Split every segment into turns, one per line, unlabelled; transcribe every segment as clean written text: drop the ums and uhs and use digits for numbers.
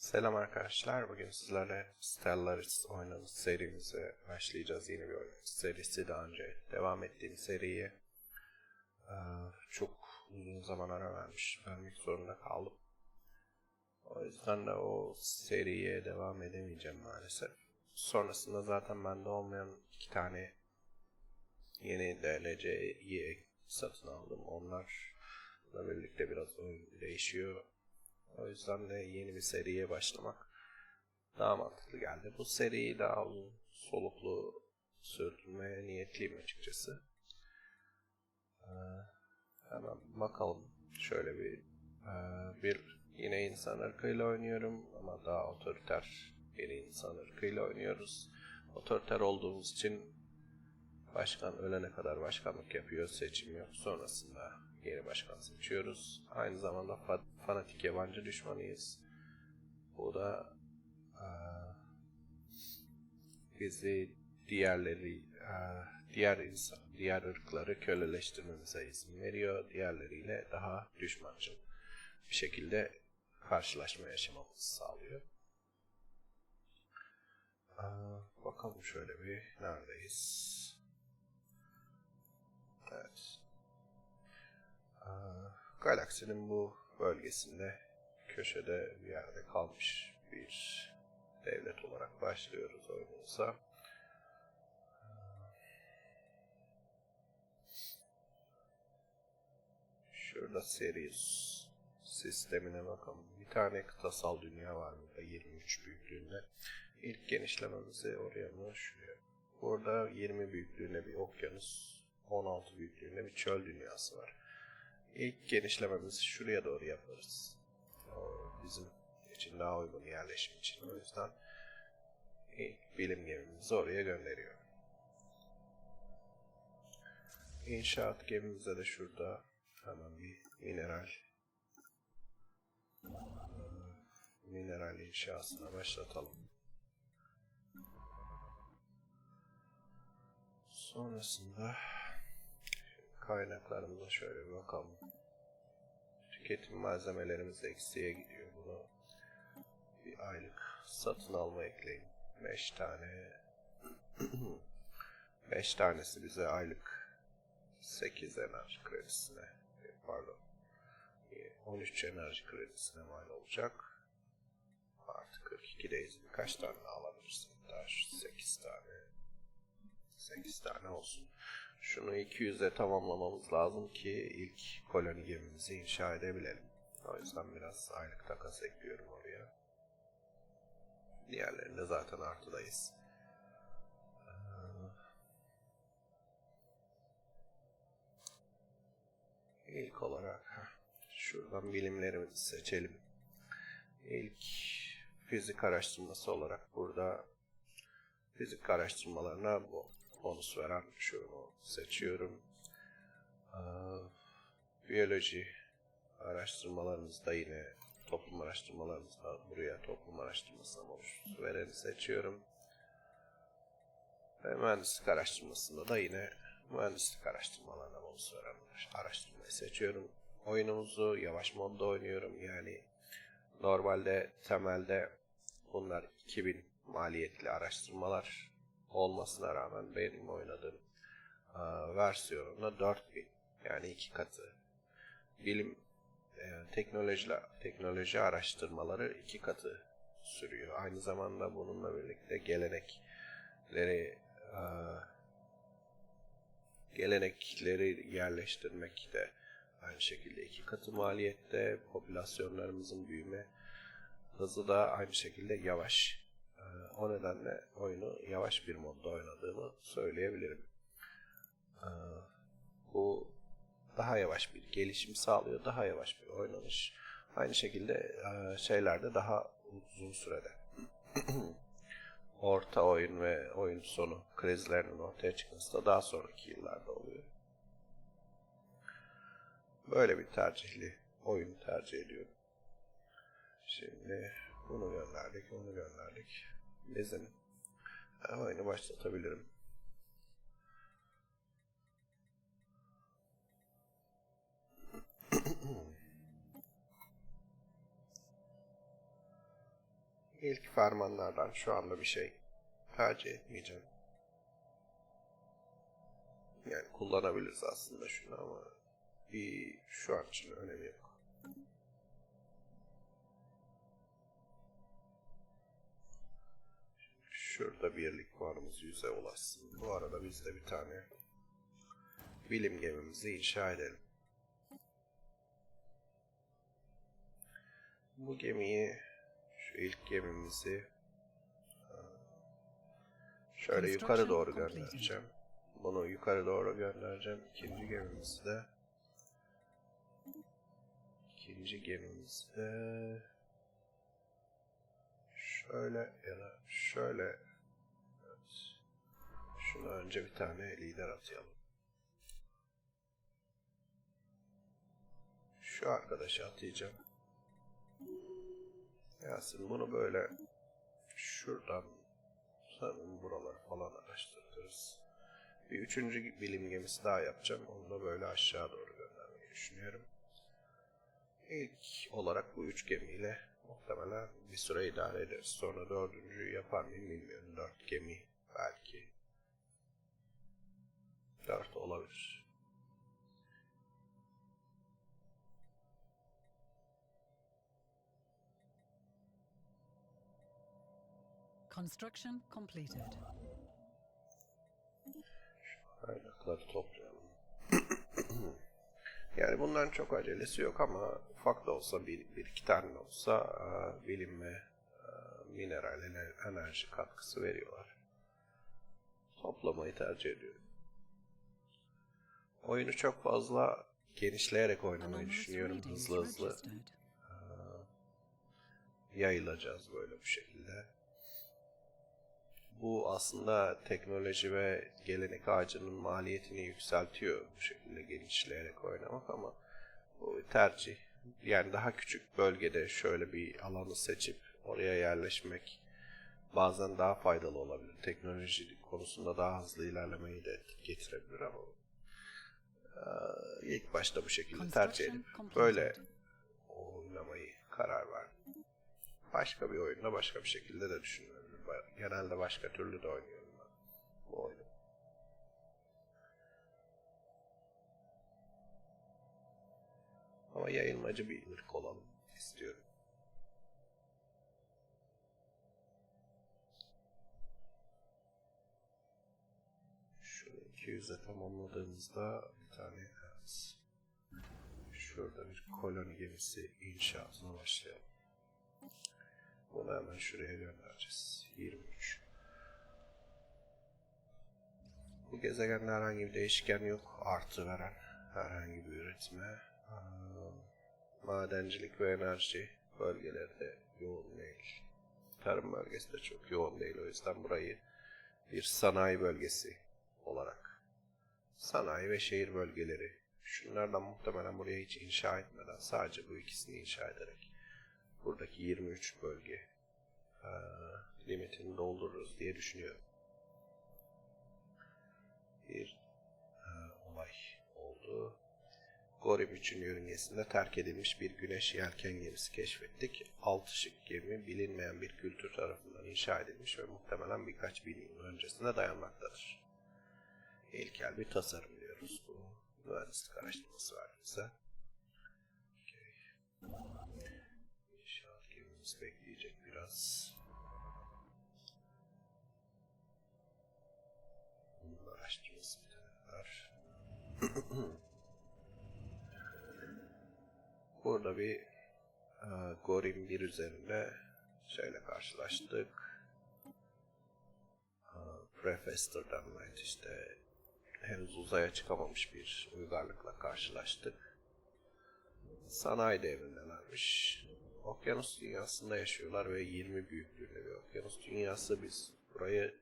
Selam arkadaşlar. Bugün sizlerle Stellaris oynanış serimize başlayacağız. Yeni bir oyun serisi. Daha önce devam ettiğim seriye çok uzun zaman ara vermek zorunda kaldım. O yüzden de o seriye devam edemeyeceğim maalesef. Sonrasında zaten bende olmayan 2 tane yeni DLC'yi satın aldım. Onlarla birlikte biraz oyun değişiyor. O yüzden de yeni bir seriye başlamak daha mantıklı geldi. Bu seriyi daha uzun soluklu sürdürmeye niyetliyim açıkçası. Hemen bakalım. Şöyle bir yine insan ırkıyla oynuyorum ama daha otoriter bir insan ırkıyla oynuyoruz. Otoriter olduğumuz için başkan ölene kadar başkanlık yapıyor, seçim yok. Sonrasında yeni başkan seçiyoruz. Aynı zamanda fanatik yabancı düşmanıyız. Bu da bizi diğer ırkları köleleştirmemize izin veriyor. Diğerleriyle daha düşmancıl bir şekilde karşılaşma yaşamamızı sağlıyor. Bakalım şöyle bir neredeyiz? Evet. Galaksinin bu bölgesinde köşede bir yerde kalmış bir devlet olarak başlıyoruz oyunumuza. Şurada Sirius sistemine bakalım. Bir tane kıtasal dünya var burada 23 büyüklüğünde. İlk genişlememizi oraya mı şuraya. Burada 20 büyüklüğünde bir okyanus, 16 büyüklüğünde bir çöl dünyası var. İlk genişlememizi şuraya doğru yaparız. Bizim için daha uygun yerleşim için. O yüzden ilk bilim gemimizi oraya gönderiyor. İnşaat gemimize de şurada hemen bir mineral inşasına başlatalım. Sonrasında kaynaklarımıza şöyle bir bakalım. Tüketim malzemelerimiz eksiye gidiyor. Bunu bir aylık satın alma ekleyin. 5 tane 5 tanesi bize aylık 8 enerji kredisine, pardon, 13 enerji kredisine mal olacak. Artı 42'deyiz. Birkaç tane daha alabilirsin. Daha 8 tane olsun. Şunu 200'e tamamlamamız lazım ki ilk koloni gemimizi inşa edebilelim. O yüzden biraz aylık takas ekliyorum oraya. Diğerlerinde zaten artıdayız. İlk olarak şuradan bilimlerimizi seçelim. İlk fizik araştırması olarak burada fizik araştırmalarına bonus veren şunu seçiyorum. Biyoloji araştırmalarımızda yine toplum araştırmalarımızda buraya toplum araştırmasına bonus vereni seçiyorum. Ve mühendislik araştırmasında da yine mühendislik araştırmalarına bonus veren araştırmayı seçiyorum. Oyunumuzu yavaş modda oynuyorum. Yani normalde temelde bunlar 2000 maliyetli araştırmalar olmasına rağmen benim oynadığım versiyonunda 4000, yani 2 katı. Teknoloji araştırmaları 2 katı sürüyor. Aynı zamanda bununla birlikte gelenekleri yerleştirmek de aynı şekilde 2 katı maliyette. Popülasyonlarımızın büyüme hızı da aynı şekilde yavaş. O nedenle oyunu yavaş bir modda oynadığımı söyleyebilirim. Bu daha yavaş bir gelişim sağlıyor, daha yavaş bir oynanış. Aynı şekilde şeylerde daha uzun sürede orta oyun ve oyun sonu krizlerinin ortaya çıkması da daha sonraki yıllarda oluyor. Böyle bir oyun tercih ediyorum. Şimdi bunu gönderdik. Bizim oyunu başlatabilirim. İlk fermanlardan şu anda bir şey tercih etmeyeceğim. Yani kullanabiliriz aslında şunu ama şu an için önemi yok. Şurada birlik puanımız 100'e ulaşsın. Bu arada biz de bir tane bilim gemimizi inşa edelim. Bu gemiyi, şu ilk gemimizi şöyle yukarı doğru göndereceğim. Bunu yukarı doğru göndereceğim. İkinci gemimizi de şöyle ya da şöyle. Evet. Şuna önce bir tane lider atayalım. Şu arkadaşı atayacağım. Yasin bunu böyle şuradan sanırım buraları falan araştırırız. Bir üçüncü bilim gemisi daha yapacağım. Onu da böyle aşağı doğru göndermeyi düşünüyorum. İlk olarak bu 3 gemiyle muhtemelen bir süre idare ederiz. Sonra dördüncüyü yapar mıyım bilmiyorum. 4 gemi belki. 4 olabilir.
Construction completed.
Kaynakları toplayalım. Yani bunların çok acelesi yok ama ufak da olsa bir iki tane de olsa bilim ve mineral enerji katkısı veriyorlar. Toplamayı tercih ediyorum. Oyunu çok fazla genişleyerek oynamayı düşünüyorum. Hızlı hızlı yayılacağız böyle bu şekilde. Bu aslında teknoloji ve gelenek ağacının maliyetini yükseltiyor bu şekilde genişleyerek oynamak ama bu tercih. Yani daha küçük bölgede şöyle bir alanı seçip oraya yerleşmek bazen daha faydalı olabilir. Teknoloji konusunda daha hızlı ilerlemeyi de getirebilir ama ilk başta bu şekilde tercih edip böyle oynamayı karar verdim. Başka bir oyunda başka bir şekilde de düşünüyorum. Genelde başka türlü de oynuyorum ben bu oyunu. Ama yayılmacı bir ırk olalım istiyorum. Şunu 200'e tamamladığımızda bir tane şurada bir koloni gemisi inşaatına başlayalım. Bunu hemen şuraya göndereceğiz. 23. Bu gezegende herhangi bir değişken yok. Artı veren herhangi bir üretime. Madencilik ve enerji bölgeleri de yoğun değil. Tarım bölgesi de çok yoğun değil. O yüzden burayı bir sanayi bölgesi olarak. Sanayi ve şehir bölgeleri. Şunlardan muhtemelen buraya hiç inşa etmeden sadece bu ikisini inşa ederek buradaki 23 bölge limitini doldururuz diye düşünüyorum. Bir olay oldu. Gorim 3. yörüngesinde terk edilmiş bir güneş yelken gemisi keşfettik. 6 şık gemi bilinmeyen bir kültür tarafından inşa edilmiş ve muhtemelen birkaç bin yıl öncesine dayanmaktadır. İlkel bir tasarım diyoruz. Bu mühendislik araştırması verdi bize. İnşaat gemimiz bekleyecek biraz. Bunun araştırması bir tane var. Burada bir Gorim 1 üzerinde şeyle karşılaştık. Prefester'dan işte henüz uzaya çıkamamış bir uygarlıkla karşılaştık. Sanayi devrindelermiş. Okyanus dünyasında yaşıyorlar ve 20 büyüklüğünde bir okyanus dünyası. Biz burayı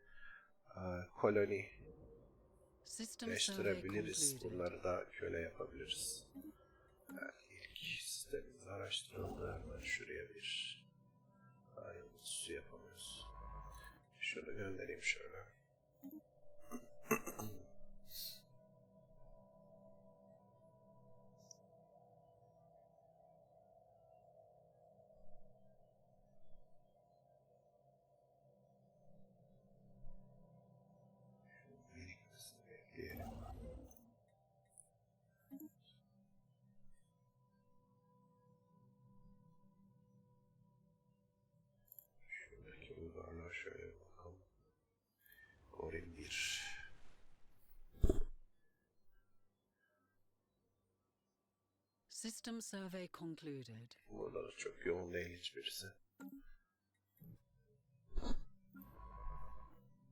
kolonileştirebiliriz. Bunları da köle yapabiliriz. Yani ilk sistemimiz araştırıldı. Hemen şuraya bir su yapamıyoruz. Şunu göndereyim şöyle. Şöyle bakalım. Gorin 1.
System survey concluded.
Burada da çok yoğun değil hiçbirisi.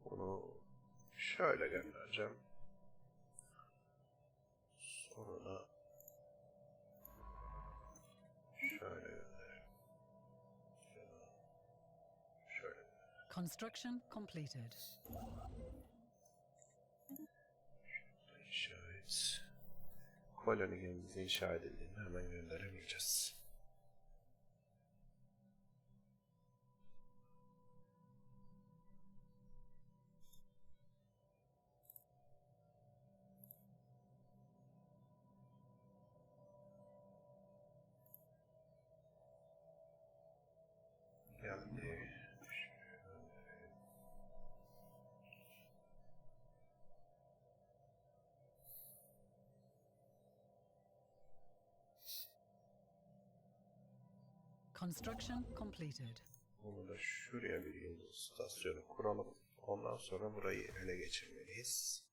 Bunu şöyle göndereceğim. Sonra şöyle göndereyim. Şöyle.
Construction completed.
İnşa et. Koloni gemimizi inşa edildiğinde hemen gönderemeyeceğiz. Geldi.
Construction completed.
Bunu da şuraya bir yıldız istasyonu kuralım. Ondan sonra burayı ele geçirmeliyiz.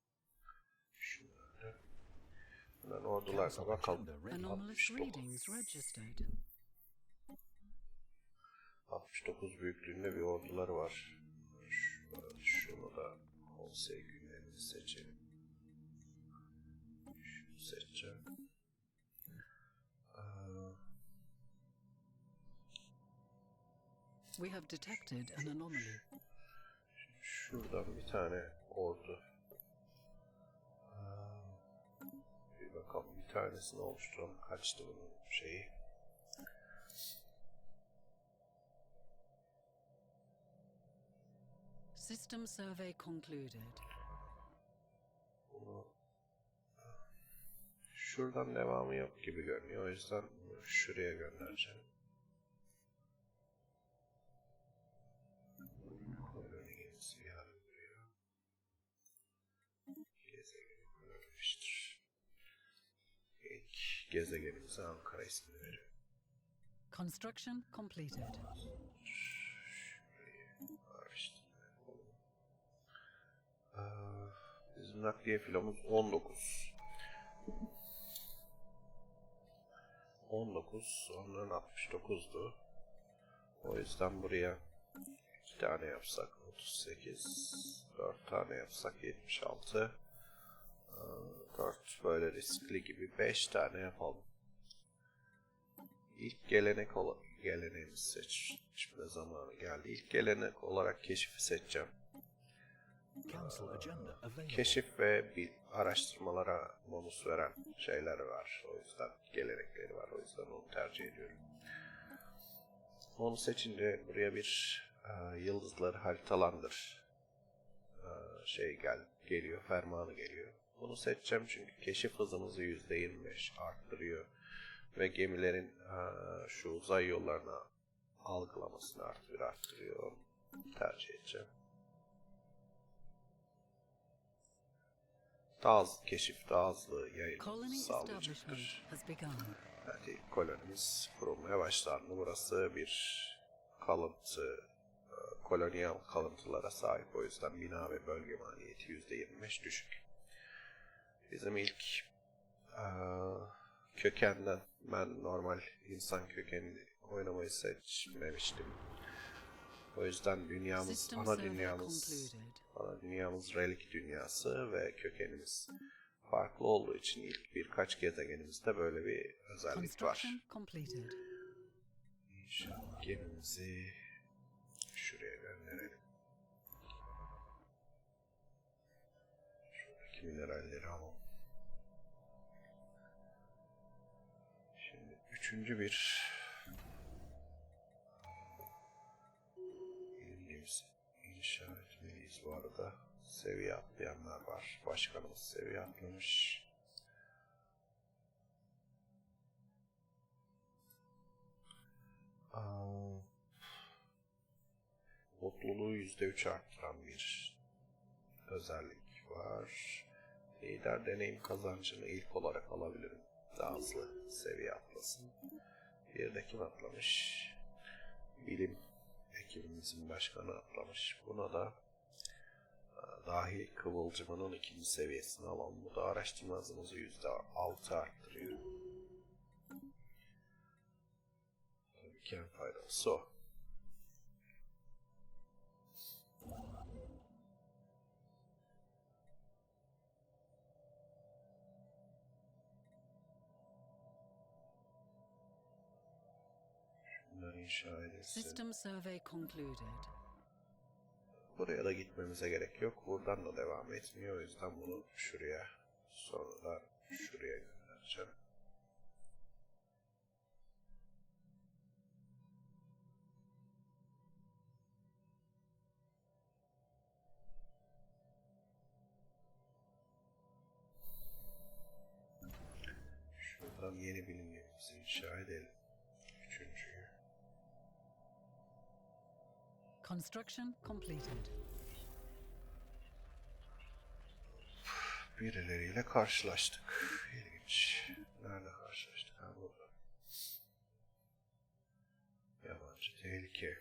Şunları. Hemen ordularına bakalım.
Anomalous readings registered.
69 büyüklüğünde bir orduları var. Şunu da konsey günlerini seçelim. Şunu seçeceğim.
We have detected an anomaly.
Şuradan bir tane ordu. Bir bakalım bir tanesini oluşturalım. Kaçtı bunun şeyi?
System survey concluded.
Bunu şuradan devamı yok gibi görünüyor. O yüzden şuraya göndereceğim. Koloni gemisi yarın buraya. Gezegeni kullanmıştır. İlk gezegenimize Ankara ismini veriyorum.
Construction completed.
Bizim nakliye filomuz 19. 19, onların 69'du. O yüzden buraya 2 tane yapsak 38, 4 tane yapsak 76, 4 böyle riskli gibi 5 tane yapalım. İlk geleneğimizi seçme zamanı geldi. İlk gelenek olarak keşifi seçeceğim. Keşif ve bir araştırmalara bonus veren şeyler var. O yüzden gelenekleri var. O yüzden onu tercih ediyorum. Onu seçince buraya bir yıldızları haritalandır geliyor, fermanı geliyor. Bunu seçeceğim çünkü keşif hızımızı %25 arttırıyor ve gemilerin şu uzay yollarına algılamasını arttırıyor. Tercih edeceğim. Daha hızlı keşif, daha hızlı yayılımı sağlayacaktır. Evet, kolonimiz kurulmaya başlandı. Burası bir kalıntı, kolonyal kalıntılara sahip. O yüzden bina ve bölge maliyeti %25 düşük. Bizim ilk kökenden, ben normal insan kökenini oynamayı seçmemiştim. O yüzden dünyamız, ana dünyamız relik dünyası ve kökenimiz farklı olduğu için ilk birkaç gezegenimizde böyle bir özellik var. İnşallah gemimizi şuraya gönderelim. Şuradaki mineralleri alalım. Şimdi üçüncü bir gemisi inşa etmeliyiz bu arada. Seviye atlayanlar var. Başkanımız seviye atlamış. Mutluluğu %3 arttıran bir özellik var. Lider deneyim kazancını ilk olarak alabilirim. Daha hızlı seviye atlasın. Bir de kim atlamış? Bilim ekibimizin başkanı atlamış. Buna da dahil kıvılcımının 2. seviyesini alalım. Bu da araştırma hızımızı %6 arttırıyor. Tabii ki en faydalısı o. Bunları inşa edilsin.
System survey concluded.
Buraya da gitmemize gerek yok. Buradan da devam etmiyor. O yüzden bunu şuraya, sonra da şuraya göndereceğim. Şuradan yeni bilim gemimizi inşa edelim. Üçüncüyü.
Construction completed.
Birileriyle karşılaştık. İlginç. Nerede karşılaştık? Ha, burada. Yabancı tehlike.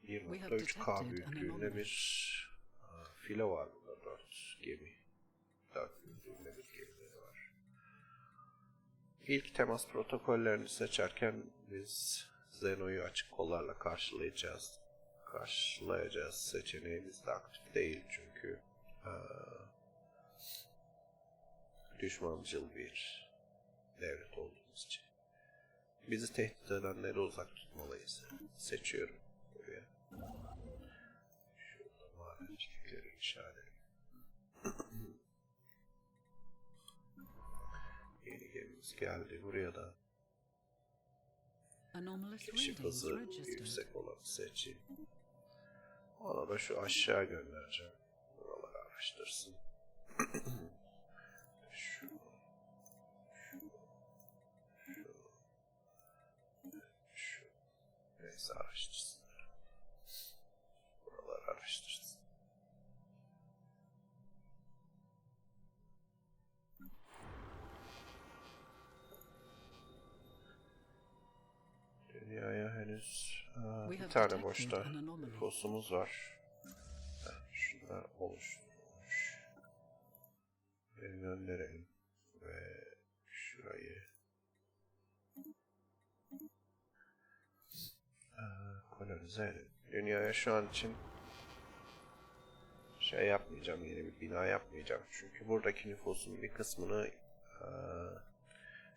1.3K büyüklüğünde bir filo var burada. 4 gemi. 4 büyüklüğünde bir gemileri var. İlk temas protokollerini seçerken biz Zeno'yu açık kollarla karşılayacağız seçeneğimiz de aktif değil çünkü düşmancıl bir devlet olduğumuz için. Bizi tehdit edenleri uzak tutmalıyız. Seçiyorum buraya. Şurada madencilikleri inşa edelim. Yeni gemimiz geldi. Buraya da
Anomalous
keşif
readings
hızı
registered.
yüksek olanı seçeyim. Ona da şu aşağı göndereceğim. Buraları araştırsın. Şu. Neyse araştırsın. Buraları araştırsın. Dünyaya henüz bir tane boşta nüfusumuz var. Şunlar oluşturulmuş. Gönderelim ve şurayı kolonize edelim. Dünyaya şu an için şey yapmayacağım, yeni bir bina yapmayacağım. Çünkü buradaki nüfusun bir kısmını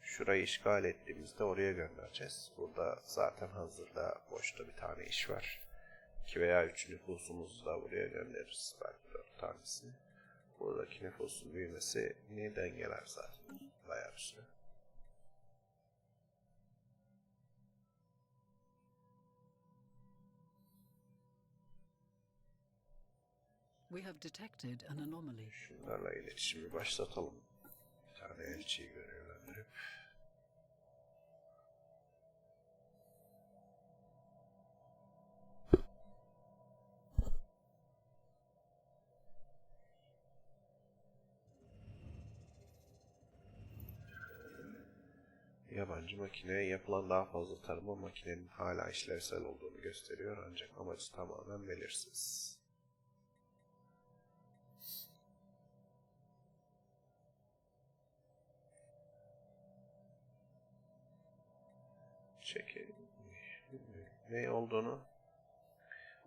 şurayı işgal ettiğimizde oraya göndereceğiz. Burada zaten hazırda boşta bir tane iş var. 2 veya 3 nüfusumuzu da buraya göndeririz. Belki 4 tanesini. Buradaki nüfusun büyümesini dengeler zaten. Bayağı bir süre.
We have detected an anomaly.
Şunlarla iletişimi başlatalım. Bir tane elçiyi görevlendirip. Yabancı makineye yapılan daha fazla tarıma makinenin hala işlevsel olduğunu gösteriyor ancak amacı tamamen belirsiz. Çekelim. Ne olduğunu,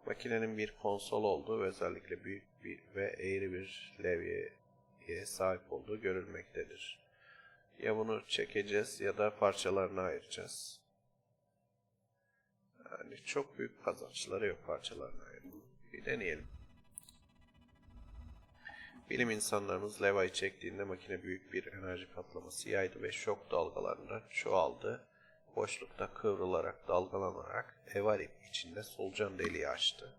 makinenin bir konsol olduğu ve özellikle büyük bir ve eğri bir levyeye sahip olduğu görülmektedir. Ya bunu çekeceğiz ya da parçalarına ayıracağız. Yani çok büyük kazançları yok parçalarına ayırma. Bir deneyelim. Bilim insanlarımız levayı çektiğinde makine büyük bir enerji patlaması yaydı ve şok dalgalarında çoğaldı. Boşlukta kıvrılarak, dalgalanarak eval içinde solucan deliği açtı.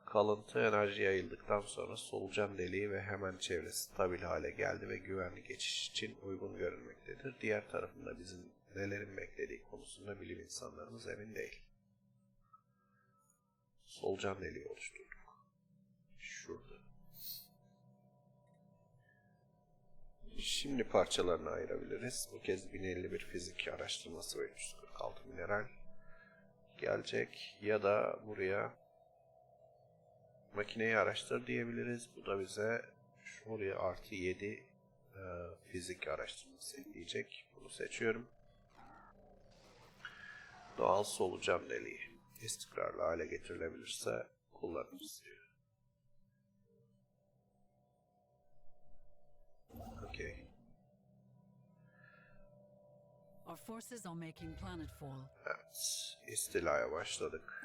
Kalıntı enerji yayıldıktan sonra solucan deliği ve hemen çevresi stabil hale geldi ve güvenli geçiş için uygun görünmektedir. Diğer tarafında bizim nelerin beklediği konusunda bilim insanlarımız emin değil. Solucan deliği oluşturduk. Şurada. Şimdi parçalarını ayırabiliriz. Bu kez 1051 fizik araştırması ve 346 mineral gelecek. Ya da buraya makineyi araştır diyebiliriz. Bu da bize buraya artı 7 fizik araştırması ekleyecek. Bunu seçiyorum. Doğal solucan deliği istikrarlı hale getirilebilirse kullanırız diyor. Okay.
Our forces are making planetfall.
Evet, istilaya başladık.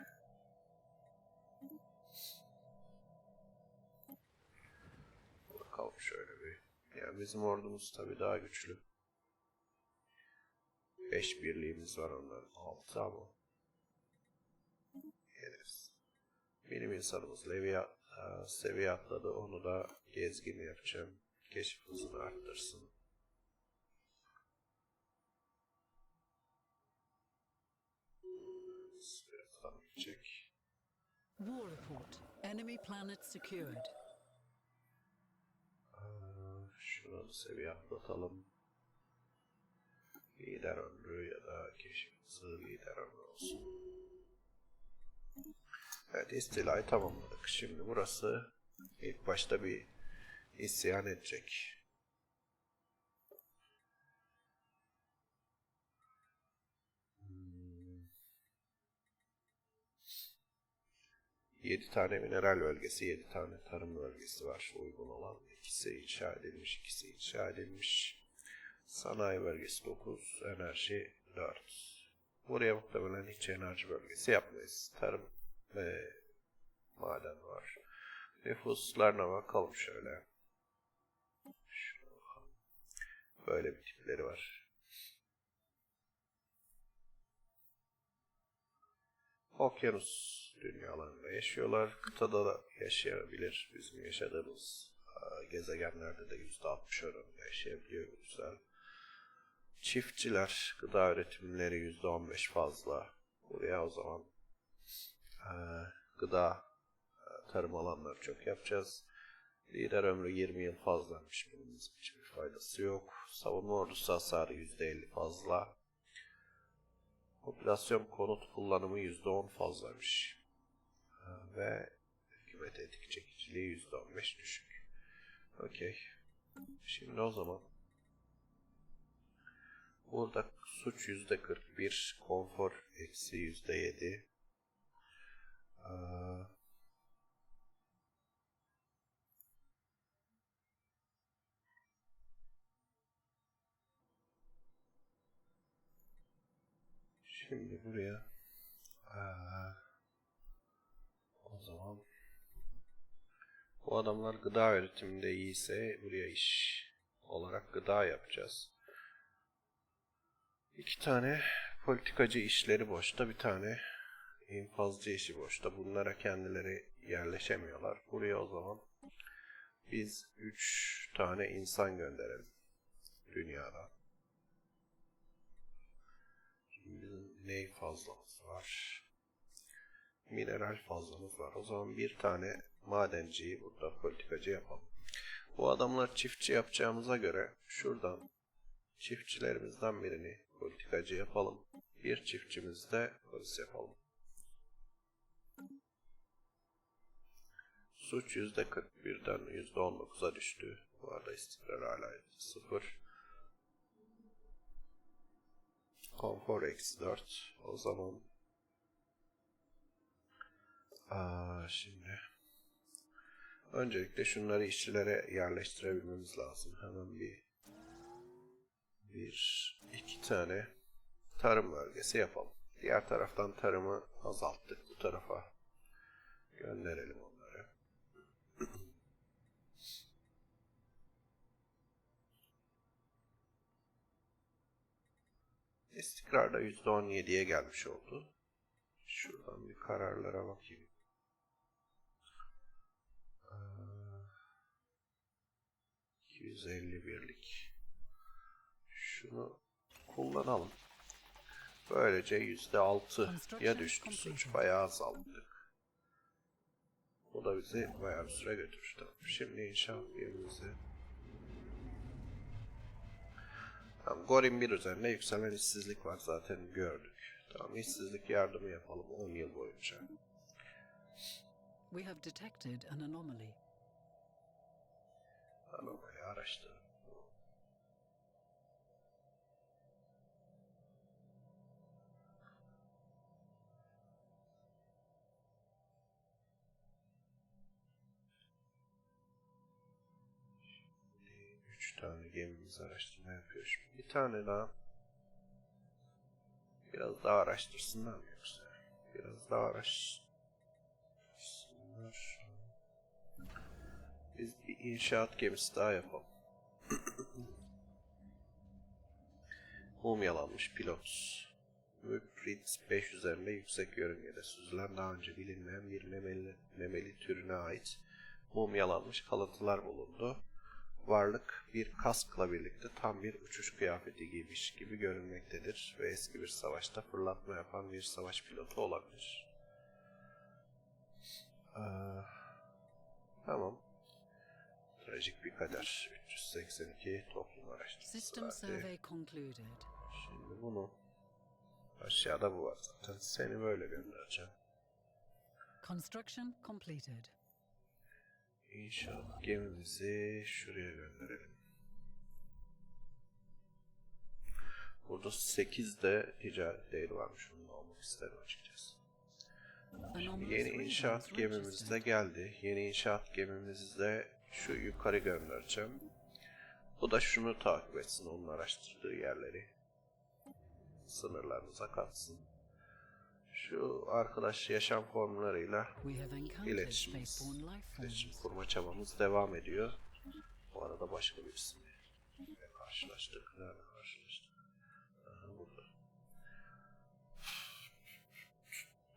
Bakalım şöyle bir. Yani bizim ordumuz tabii daha güçlü. 5 birliğimiz var onların. 6 ama. Yeneriz. Benim insanımız seviye atladı. Onu da gezgin yapacağım. Keşif hızını arttırsın. Birazdan bitecek.
War report. Enemy planet secured.
Şunu da seviye atlatalım. Lider ömrü ya da keşif hızı lider ömrü olsun. Evet, istilayı tamamladık. Şimdi burası ilk başta bir isyan edecek. Hmm. 7 tane mineral bölgesi, 7 tane tarım bölgesi var uygun olan. İkisi inşa edilmiş, ikisi inşa edilmiş. Sanayi bölgesi 9, enerji 4. Buraya muhtemelen hiç enerji bölgesi yapmayız. Tarım ve maden var. Nüfuslarına bakalım şöyle. Böyle bir tipleri var. Okyanus dünyalarında yaşıyorlar. Kıtada da yaşayabilir. Bizim yaşadığımız gezegenlerde de %60 oranında yaşayabiliyor. Güzel. Çiftçiler, gıda üretimleri %15 fazla. Buraya o zaman gıda, tarım alanları çok yapacağız. Lider ömrü 20 yıl fazlaymış. Bunun bizim için bir faydası yok. Savunma ordusu hasarı %50 fazla. Popülasyon konut kullanımı %10 fazlaymış. Ve hükümet etik çekiciliği %15 düşük. Okey. Şimdi o zaman burada suç %41, konfor eksi %7. Şimdi buraya o zaman bu adamlar gıda üretiminde iyiyse buraya iş olarak gıda yapacağız. 2 tane politikacı işleri boşta, bir tane infazcı işi boşta. Bunlara kendileri yerleşemiyorlar. Buraya o zaman biz 3 tane insan gönderelim dünyadan. Bizim ney fazlamız var? Mineral fazlamız var. O zaman bir tane madenciyi burada politikacı yapalım. Bu adamlar çiftçi yapacağımıza göre şuradan çiftçilerimizden birini politikacı yapalım. Bir çiftçimiz de polis yapalım. Suç %41'den %19'a düştü. Bu arada istikrar hala 0. Konfor eksi 4. O zaman şimdi öncelikle şunları işçilere yerleştirebilmemiz lazım. Hemen iki tane tarım bölgesi yapalım. Diğer taraftan tarımı azalttık. Bu tarafa gönderelim onları. İstikrar da %17'ye gelmiş oldu. Şuradan bir kararlara bakayım. 251'lik. Şunu kullanalım. Böylece %6'ya düştü suç. Bayağı azalttık. Bu da bizi bayağı bir süre götürmüştü. Şimdi inşaat yerimizi Tamam, Gorin 1 üzerinde yükselen işsizlik var, zaten gördük. Tamam, işsizlik yardımı yapalım 10 yıl boyunca.
We have detected an anomaly.
Anomali araştırın. Şimdi 3 tane gemimiz araştırma yapıyor şimdi. Bir tane daha. Biraz daha araştırsınlar mı yoksa? Biraz daha araştırsınlar. Biz bir inşaat gemisi daha yapalım. Mumyalanmış pilot. Müprit 5 üzerinde yüksek yörüngede süzülen daha önce bilinmeyen bir memeli türüne ait mumyalanmış kalıntılar bulundu. Varlık bir kaskla birlikte tam bir uçuş kıyafeti giymiş gibi görünmektedir ve eski bir savaşta fırlatma yapan bir savaş pilotu olabilir. Tamam. Trajik bir kader. 382 toplum araştırması
System
verdi.
survey concluded.
Şimdi bunu aşağıda bu var zaten. Seni böyle göndereceğim.
Construction completed.
İnşaat gemimizi şuraya gönderelim. Burada 8'de ticaret değeri varmış. Onu da almak isterim açıkçası. Şimdi yeni inşaat gemimiz de geldi. Yeni inşaat gemimizde şu yukarı göndereceğim. Bu da şunu takip etsin, onun araştırdığı yerleri. Sınırlarımıza katsın. Şu arkadaş yaşam formlarıyla iletişim kurma çabamız devam ediyor. Bu arada başka birisiyle karşılaştık. Nerede karşılaştık? Aha, burada.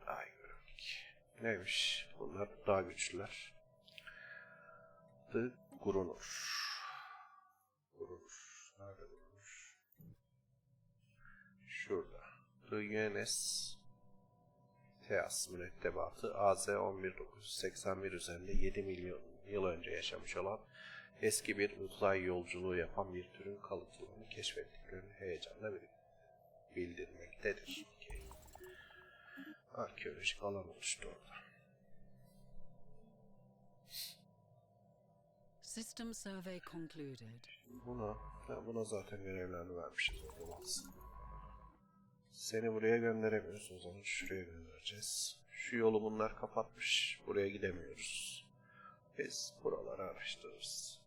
Daha iyi göremedik. Neymiş? Bunlar daha güçlüler. The Grunur. Grunur. Nerede Grunur? Şurada. The UNS Teas mürettebatı AZ 11981 üzerinde 7 milyon yıl önce yaşamış olan eski bir uzay yolculuğu yapan bir türün kalıntılarını keşfettiklerini heyecanla bildirmektedir. Okay. Arkeolojik alan oluştu orada.
System survey concluded.
Buna zaten görevlerini vermişiz. Olmaz. Seni buraya gönderemiyoruz, o zaman şuraya göndereceğiz. Şu yolu bunlar kapatmış. Buraya gidemiyoruz. Biz buraları araştırırız.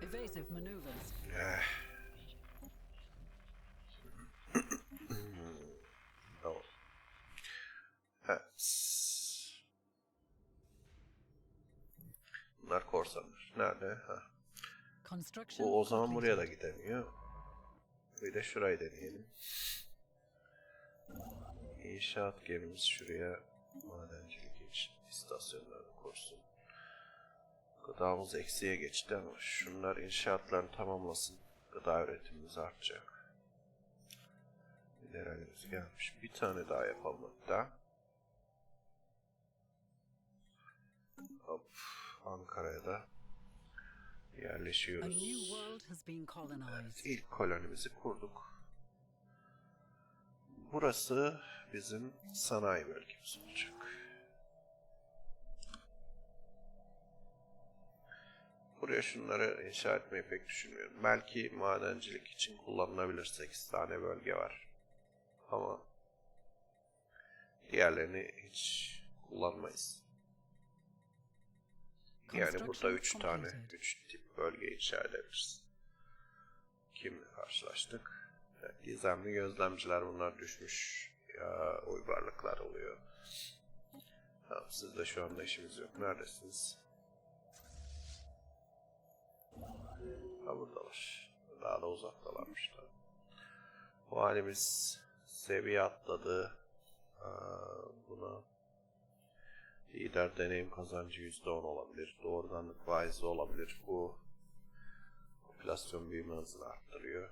Evasive maneuvers.
Tamam. Evet. Bunlar korsanlar. Nerede? Ha. Bu o zaman buraya da gidemiyor. Bir de şurayı deneyelim. İnşaat gemimiz şuraya madencilik istasyonlarını kursun. Gıdamız eksiye geçti ama şunlar inşaatlarını tamamlasın. Gıda üretimimiz artacak. Mineralimiz gelmiş. Bir tane daha yapalım hatta. Hop. Ankara'ya da yerleşiyoruz. Evet, ilk kolonimizi kurduk. Burası bizim sanayi bölgemiz olacak. Buraya şunları inşa etmeyi pek düşünmüyorum. Belki madencilik için kullanılabilir, 8 tane bölge var. Ama diğerlerini hiç kullanmayız. Yani burada 3 tip bölge inşa edebiliriz. Kimle karşılaştık? Evet, gizemli gözlemciler, bunlar düşmüş ya uygarlıklar oluyor. Tamam, sizde şu anda işimiz yok. Neredesiniz? Ha, buradalar. Daha da uzaktalarmış da. Bu halimiz seviye atladı. Buna lider deneyim kazancı %10 olabilir. Doğurganlık faizi olabilir. Bu popülasyon büyüme hızını arttırıyor.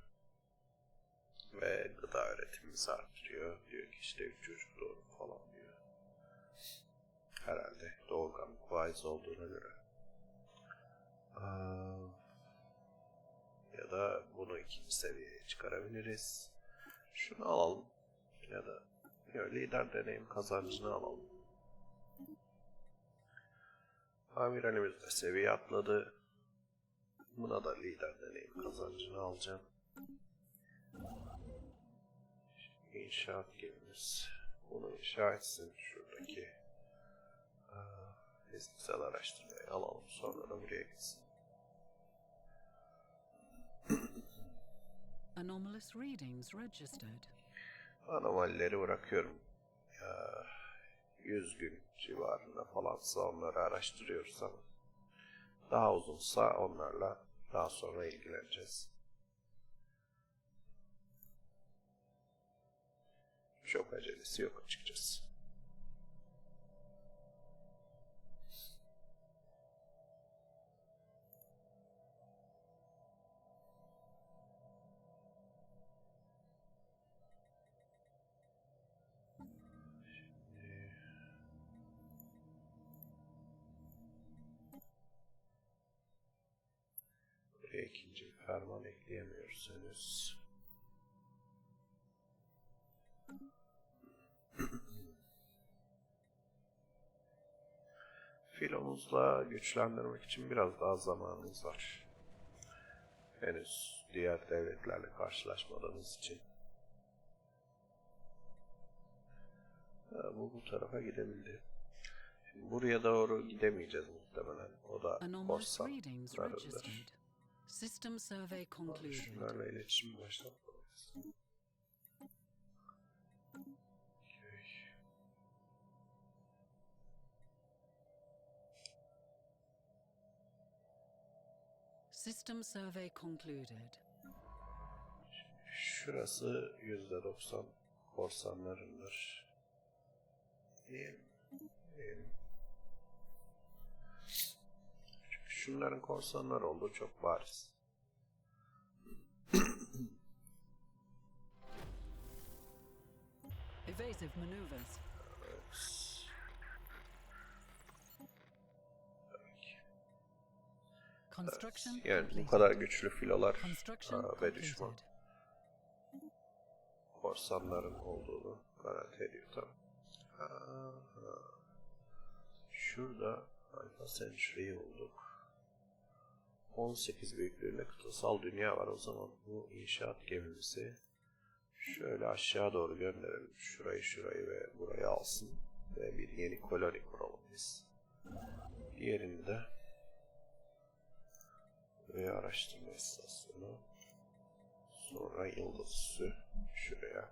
Ve gıda üretimimizi arttırıyor. Diyor ki işte 3 çocuk doğurun. authorized olduğuna göre. Ya da bunu ikinci seviyeye çıkarabiliriz. Şunu alalım. Ya da lider deneyim kazancını alalım. Amiralimiz de seviye atladı. Buna da lider deneyim kazancını alacağım. İnşaat gemimiz. Bunu inşa etsin. Şuradaki fiziksel araştırmayı alalım. Sonra da buraya gitsin.
Anomalous readings registered.
Anomalileri bırakıyorum. 100 gün civarında falansa onları araştırıyoruz ama daha uzunsa onlarla daha sonra ilgileneceğiz. Çok acelesi yok açıkçası. Buraya ikinci bir ferman ekleyemiyoruz henüz. Filomuzla güçlendirmek için biraz daha zamanımız var. Henüz diğer devletlerle karşılaşmadığımız için. Bu tarafa gidebildi. Şimdi buraya doğru gidemeyeceğiz muhtemelen. O da korsanlarıdır.
System survey concluded.
Şunlarla iletişim başlatmalıyız.
System survey concluded.
Şurası %90 korsanlarındır. Diyelim. Çünkü şunların korsanlar olduğu çok bariz.
Evasive maneuvers. Construction
Yani bu
completed.
kadar güçlü filolar
Construction
ve
completed.
düşman korsanların olduğunu garanti ediyor tabii. Şurada Alpha Century'yi bulduk. 18 büyüklüğünde kıtasal dünya var. O zaman bu inşaat gemimizi şöyle aşağı doğru gönderelim. Şurayı ve burayı alsın. Ve bir yeni koloni kuralım biz. Diğerini de buraya araştırma istasyonu. Sonra yıldız üssü şuraya.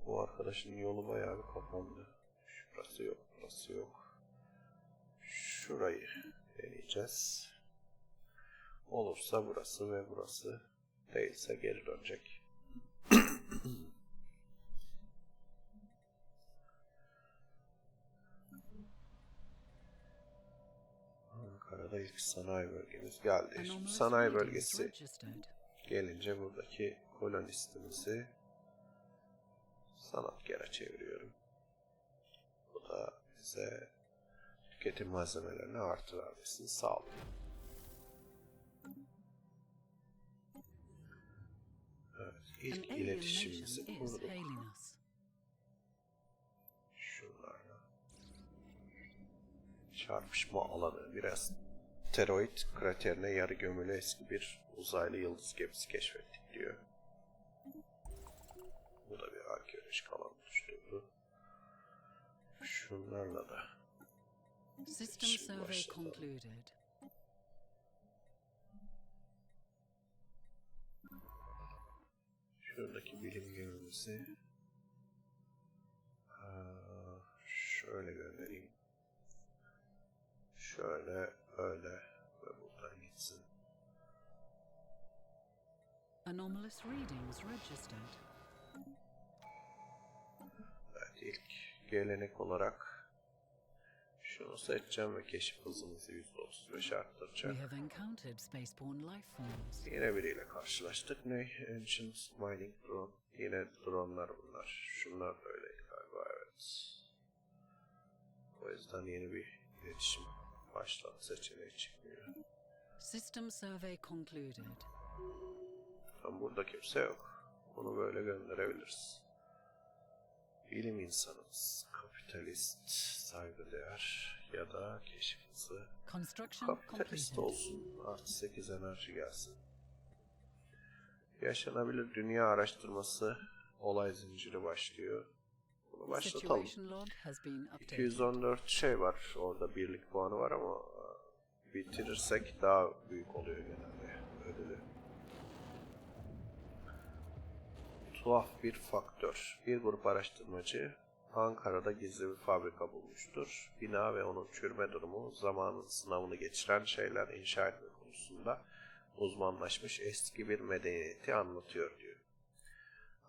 Bu arkadaşın yolu bayağı bir kapandı. Şurası yok, burası yok. Şurayı deneyeceğiz. Olursa burası ve burası, değilse geri dönecek. Ankara'da ilk sanayi bölgemiz geldi. Şimdi sanayi bölgesi gelince buradaki kolonistimizi sanatkara çeviriyorum. Bu da bize tüketim malzemelerine artı vermesini sağlıyor. Evet, ilk iletişimimizi kurduk. Şunlarla. Çarpışma alanı, biraz asteroid kraterine yarı gömülü eski bir uzaylı yıldız gemisi keşfettik diyor. Bu da bir arkeolojik alan oluşturdu. Şunlarla da
System survey concluded.
Şuradaki bilim gemimizi şöyle göndereyim. Şöyle, öyle ve buradan gitsin.
Anomalous readings registered.
Evet, ilk gelenek olarak şunu seçeceğim ve keşif hızımızı %35 arttıracağım.
We have encountered spaceborne life forms.
Yine biriyle karşılaştık. Ne? Ancient Mining Drone. Yine dronelar bunlar. Şunlar da öyleydi galiba, evet. O yüzden yeni bir iletişim başlat seçeneği çıkmıyor.
System survey concluded.
Tam burada kimse yok. Bunu böyle gönderebiliriz. Bilim insanımız, kapitalist, saygıdeğer ya da keşif hızı.
Construction
Kapitalist
completed.
olsun. Artı 8 enerji gelsin. Yaşanabilir dünya araştırması olay zinciri başlıyor. Bunu başlatalım.
Situation log has been updated.
214 şey var. Orada birlik puanı var ama bitirirsek daha büyük oluyor genelde ödülü. Tuhaf bir faktör. Bir grup araştırmacı Ankara'da gizli bir fabrika bulmuştur. Bina ve onun çürüme durumu zamanın sınavını geçiren şeyler inşa etme konusunda uzmanlaşmış eski bir medeniyeti anlatıyor diyor.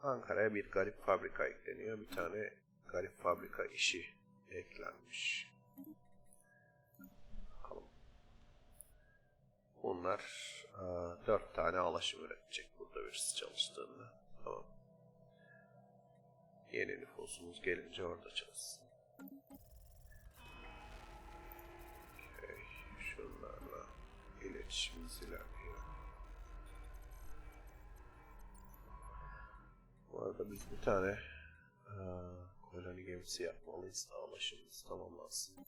Ankara'ya bir garip fabrika ekleniyor. Bir tane garip fabrika işi eklenmiş. Bakalım. Bunlar 4 tane alaşım üretecek burada birisi çalıştığında. Tamam. Yeni nüfusumuz gelince orada çalışsın. Okay. Şunlarla iletişimimiz ilerliyor. Bu arada biz bir tane koloni gemisi yapmalıyız da ulaşımımız tamamlansın.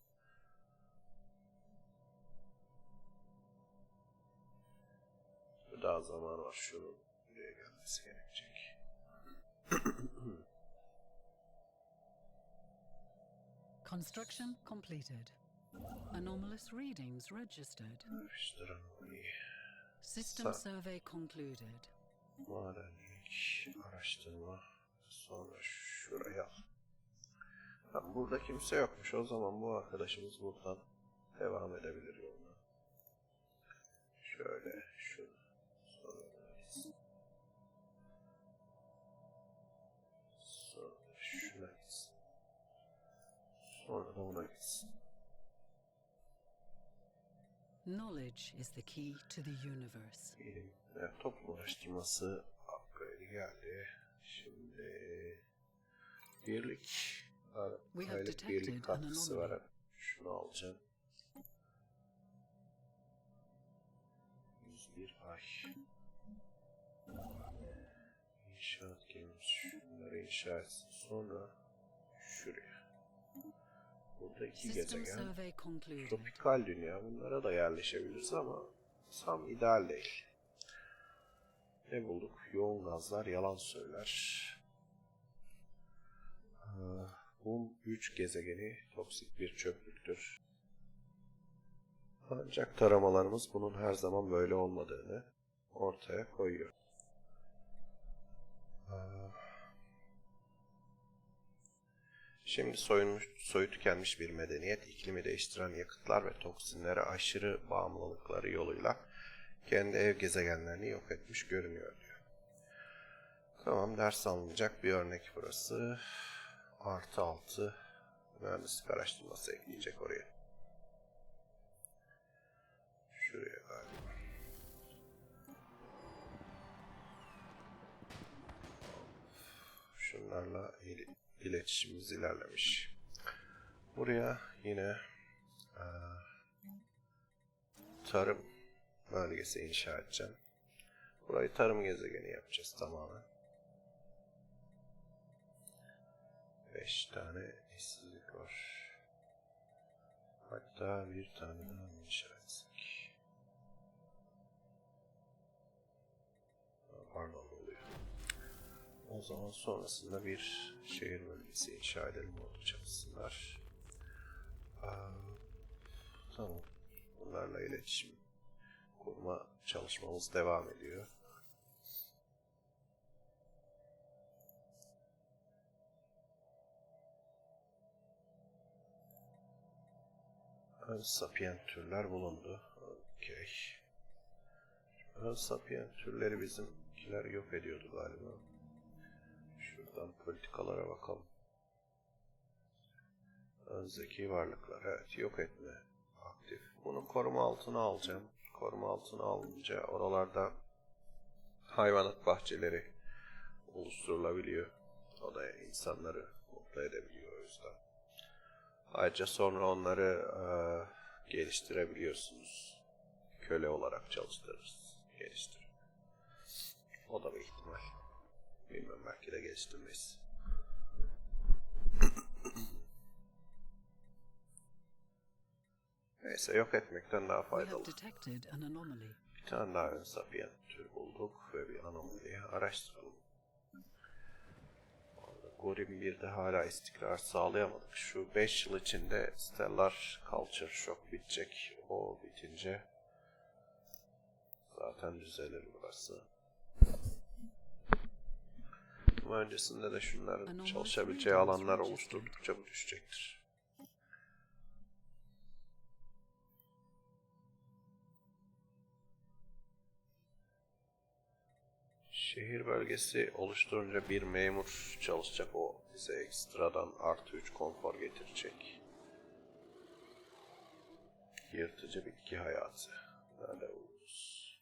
Daha zaman var, şunun buraya gelmesi gerekecek.
Construction completed. Anomalous readings registered.
İşte anomali.
System survey concluded.
Madenlik, araştırma, sonra şuraya al. Ha, burada kimse yokmuş. O zaman bu arkadaşımız buradan devam edebilir yoluna. Şöyle, şunu, sonra gitsin. Sonra şuna gitsin. Sonra da buna gitsin.
Knowledge is the key to the universe.
Bilim ve toplum araştırması upgrade geldi. Şimdi birlik,
We have
aylık
detected
birlik
an
katkısı
anomaly.
var. Şunu alacağım. 101 ay. İnşaat gemisi. Şunları inşa etsin. Sonra şuraya. Burada 2
System
gezegen.
survey concluded.
Tropikal dünya. Bunlara da yerleşebiliriz ama tam ideal değil. Ne bulduk? Yoğun gazlar yalan söyler. Bu 3 gezegeni toksik bir çöplüktür. Ancak taramalarımız bunun her zaman böyle olmadığını ortaya koyuyor. Şimdi soyu tükenmiş bir medeniyet, iklimi değiştiren yakıtlar ve toksinlere aşırı bağımlılıkları yoluyla kendi ev gezegenlerini yok etmiş görünüyor diyor. Tamam, ders alınacak bir örnek burası. Artı 6 mühendislik araştırması ekleyecek oraya. Şuraya galiba. Şunlarla iletişimimiz ilerlemiş. Buraya yine tarım bölgesi inşa edeceğim. Burayı tarım gezegeni yapacağız tamamen. 5 tane işsizlik var. Hatta bir tane daha inşa etsek. Pardon, oluyor. O zaman sonrasında bir şehir bölgesi inşa edelim, orada çalışsınlar. Tamam. Bunlarla iletişim kurma çalışmamız devam ediyor. Ön sapient türler bulundu. Okey. Ön sapient türleri bizimkiler yok ediyordu galiba. Şuradan politikalara bakalım. Ön zeki varlıklar. Evet, yok etme. Aktif. Bunu koruma altına alacağım. Koruma altına alınca oralarda hayvanat bahçeleri oluşturulabiliyor. O da insanları mutlu edebiliyor o yüzden. Ayrıca sonra onları geliştirebiliyorsunuz. Köle olarak çalıştırırız. Geliştir. O da bir ihtimal. Bilmem, belki de geliştirmeyiz. Neyse, yok etmekten daha
We have
faydalı.
detected an anomaly.
Bir tane daha ön sapient tür bulduk ve bir anomaliyi araştıralım. Gorim 1'de hala istikrar sağlayamadık. Şu 5 yıl içinde Stellar Culture Shock bitecek. O bitince zaten düzelir burası. Ama öncesinde de şunların çalışabileceği alanlar oluşturdukça bu düşecektir. Şehir bölgesi oluşturunca bir memur çalışacak, o bize ekstradan +3 konfor getirecek. Yırtıcı bitki hayatı. Nerede buluruz?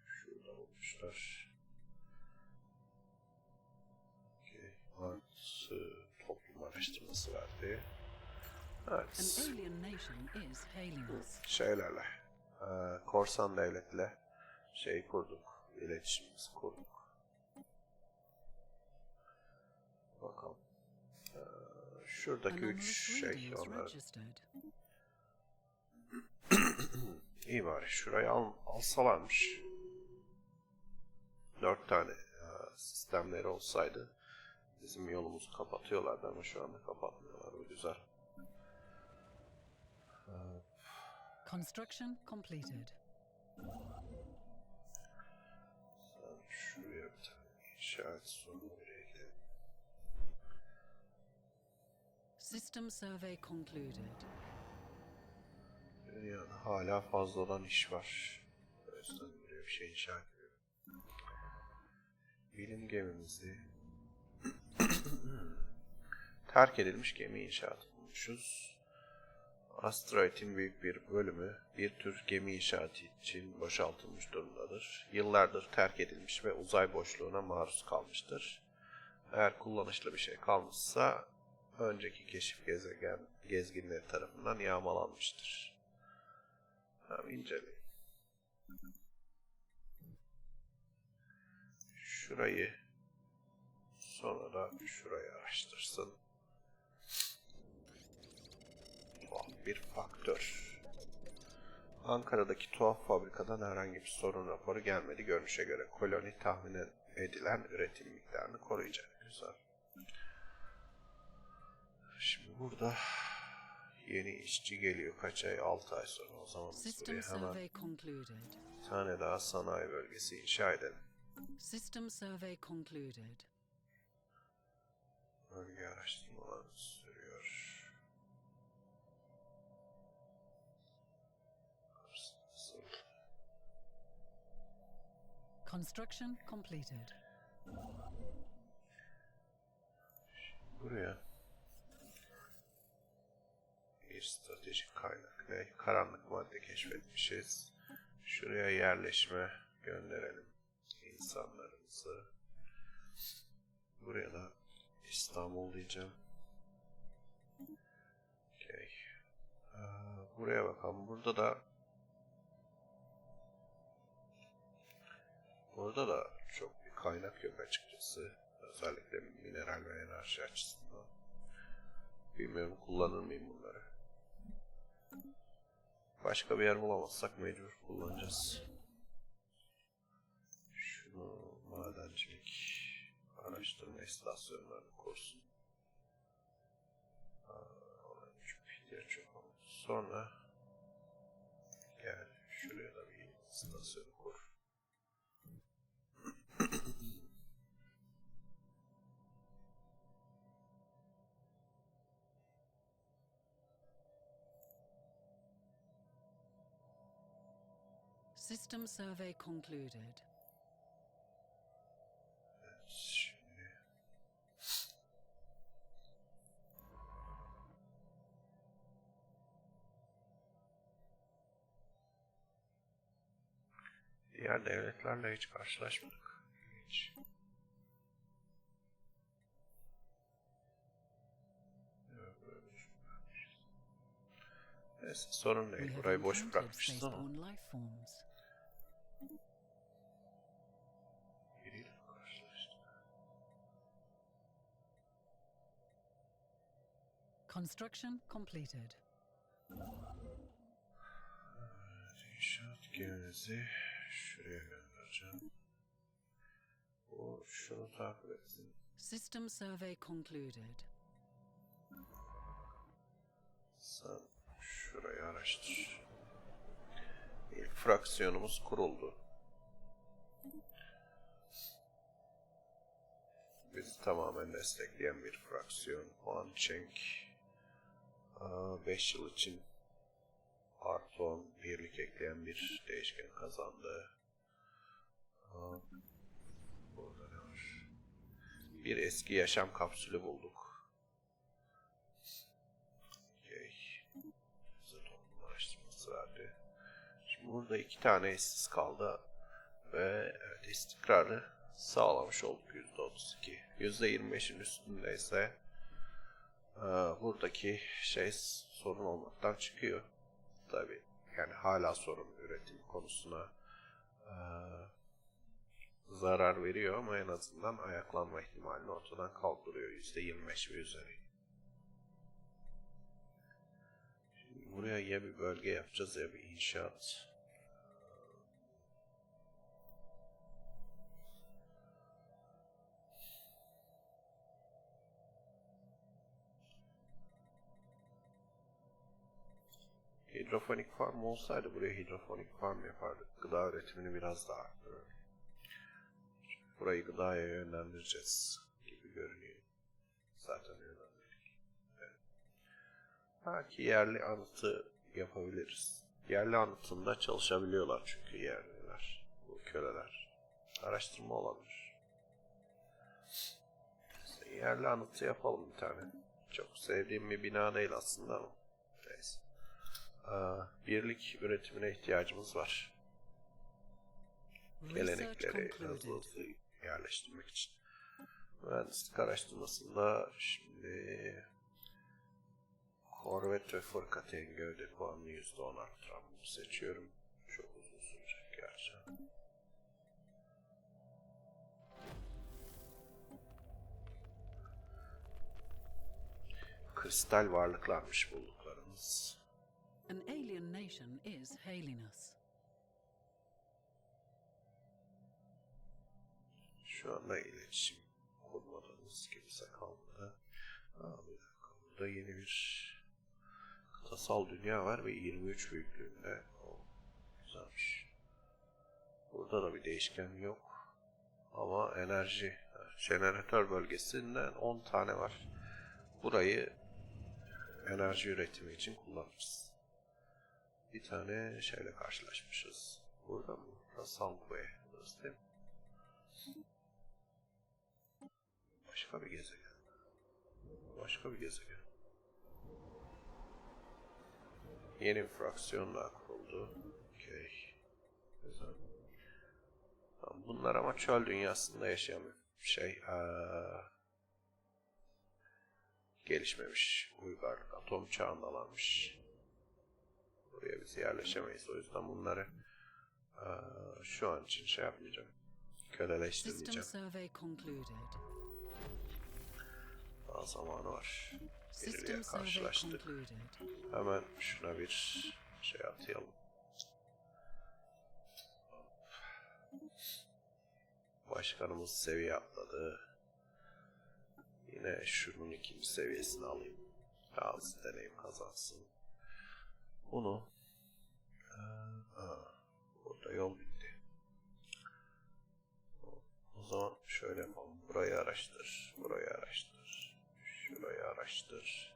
Şurada bulmuşlar. Artı toplum araştırması verdi.
An
Evet.
alien nation is hailing us.
Şeylerle. Korsan devletle kurduk. İletişimimizi kurduk. Bakalım. Şuradaki
Anomalous
3
readings
onları.
registered.
İyi bari şurayı alsalarmış. 4 tane sistemleri olsaydı bizim yolumuzu kapatıyorlardı ama şu anda kapatmıyorlar. Bu güzel.
Construction completed.
Sen şuraya bir tane işaret sonra oraya gidelim.
System survey concluded.
Dünyada hala fazladan iş var. O yüzden buraya bir şey inşa ediyorum. Bilim gemimizi terk edilmiş gemi inşaatı bulmuşuz. Asteroid'in büyük bir bölümü bir tür gemi inşaatı için boşaltılmış durumdadır. Yıllardır terk edilmiş ve uzay boşluğuna maruz kalmıştır. Eğer kullanışlı bir şey kalmışsa önceki keşif gezginleri tarafından yağmalanmıştır. Tamam, inceleyin. Şurayı sonra da şurayı araştırsın. Tuhaf bir faktör. Ankara'daki tuhaf fabrikadan herhangi bir sorun raporu gelmedi. Görünüşe göre koloni tahmin edilen üretim miktarını koruyacak. Güzel. Şimdi burada yeni işçi geliyor. Kaç ay? 6 ay sonra. O zaman biz
System
buraya hemen
survey concluded.
bir tane daha sanayi bölgesi inşa edelim.
System survey concluded.
Bölge araştırmaları sürüyor.
Construction completed.
Buraya bir stratejik kaynak ve karanlık madde keşfetmişiz. Şuraya yerleşme gönderelim insanlarımızı. Buraya da İstanbul diyeceğim. Okay. Buraya bakalım. Burada da çok bir kaynak yok açıkçası. Özellikle mineral ve enerji açısından. Bilmiyorum, kullanır mıyım bunları. Başka bir yer bulamazsak mecbur kullanacağız. Şunu madencilik araştırma istasyonlarını kursun. Ona ihtiyaç çok oldu. Sonra gel şuraya da bir istasyon kur.
System survey concluded.
Şimdi diğer devletlerle hiç karşılaşmadık. Hiç. Neyse sorun
We
değil.
have
Burayı boş
encountered
bırakmışız ama.
spaceborne life forms.
Biriyle karşılaştık.
Construction completed.
İnşaat gemimizi şuraya göndereceğim. Bu şunu takip etsin.
System survey concluded.
Sen şurayı araştır. İlk fraksiyonumuz kuruldu. Bizi tamamen destekleyen bir fraksiyon. Huan Cheng 5 yıl için artı 10 birlik ekleyen bir değişken kazandı. Burada ne var? Bir eski yaşam kapsülü bulduk. Okay. Bize toplum araştırması verdi. Şimdi burada 2 tane işsiz kaldı. Ve evet, istikrarı sağlamış olduk %32. %25'in üstündeyse buradaki şey sorun olmaktan çıkıyor. Tabii yani hala sorun üretim konusuna zarar veriyor ama en azından ayaklanma ihtimalini ortadan kaldırıyor %25 ve üzeri. Şimdi buraya ya bir bölge yapacağız ya bir inşaat. Hidrofonik farm olsaydı buraya hidrofonik farm yapardık. Gıda üretimini biraz daha arttırır. Burayı gıdaya yönlendireceğiz gibi görünüyor. Zaten yönlendirdik. Evet. Belki yerli anıtı yapabiliriz. Yerli anıtında çalışabiliyorlar çünkü yerliler. Bu köleler. Araştırma olabilir. Yerli anıtı yapalım bir tane. Çok sevdiğim bir bina değil aslında ama. Neyse. Birlik üretimine ihtiyacımız var. Gelenekleri hızlı yerleştirmek için. Mühendislik araştırmasında şimdi korvet ve fırkateyn gövde puanını %10 arttıran bunu seçiyorum. Çok uzun sürecek gerçi. Kristal varlıklarmış bulduklarımız.
An alien nation is hailing us.
Şu anda iletişim kurmadığımız kimse kalmadı. Bir dakika. Burada yeni bir kıtasal dünya var ve 23 büyüklüğünde. O güzelmiş. Burada da bir değişken yok. Ama enerji, jeneratör bölgesinden 10 tane var. Burayı enerji üretimi için kullanırız. Bir tane şeyle karşılaşmışız. Burada mı? Rasalgue. Burası değil mi? Başka bir gezegen. Başka bir gezegen. Yeni bir fraksiyon daha kuruldu. Okay. Güzel. Tamam, bunlar ama çöl dünyasında yaşayan bir şey. Gelişmemiş. Uygarlık atom çağındalarmış. Buraya biz yerleşemeyiz. O yüzden bunları şu an için şey yapmayacağım. Köleleştirmeyeceğim. Daha zamanı var. Biriyle karşılaştık. Hemen şuna bir şey atayalım. Başkanımız seviye atladı. Yine şunun 2. seviyesini alayım. Daha az deneyim kazansın. Bunu burada yol bitti. O zaman şöyle yapalım. Burayı araştır. Burayı araştır. Şurayı araştır.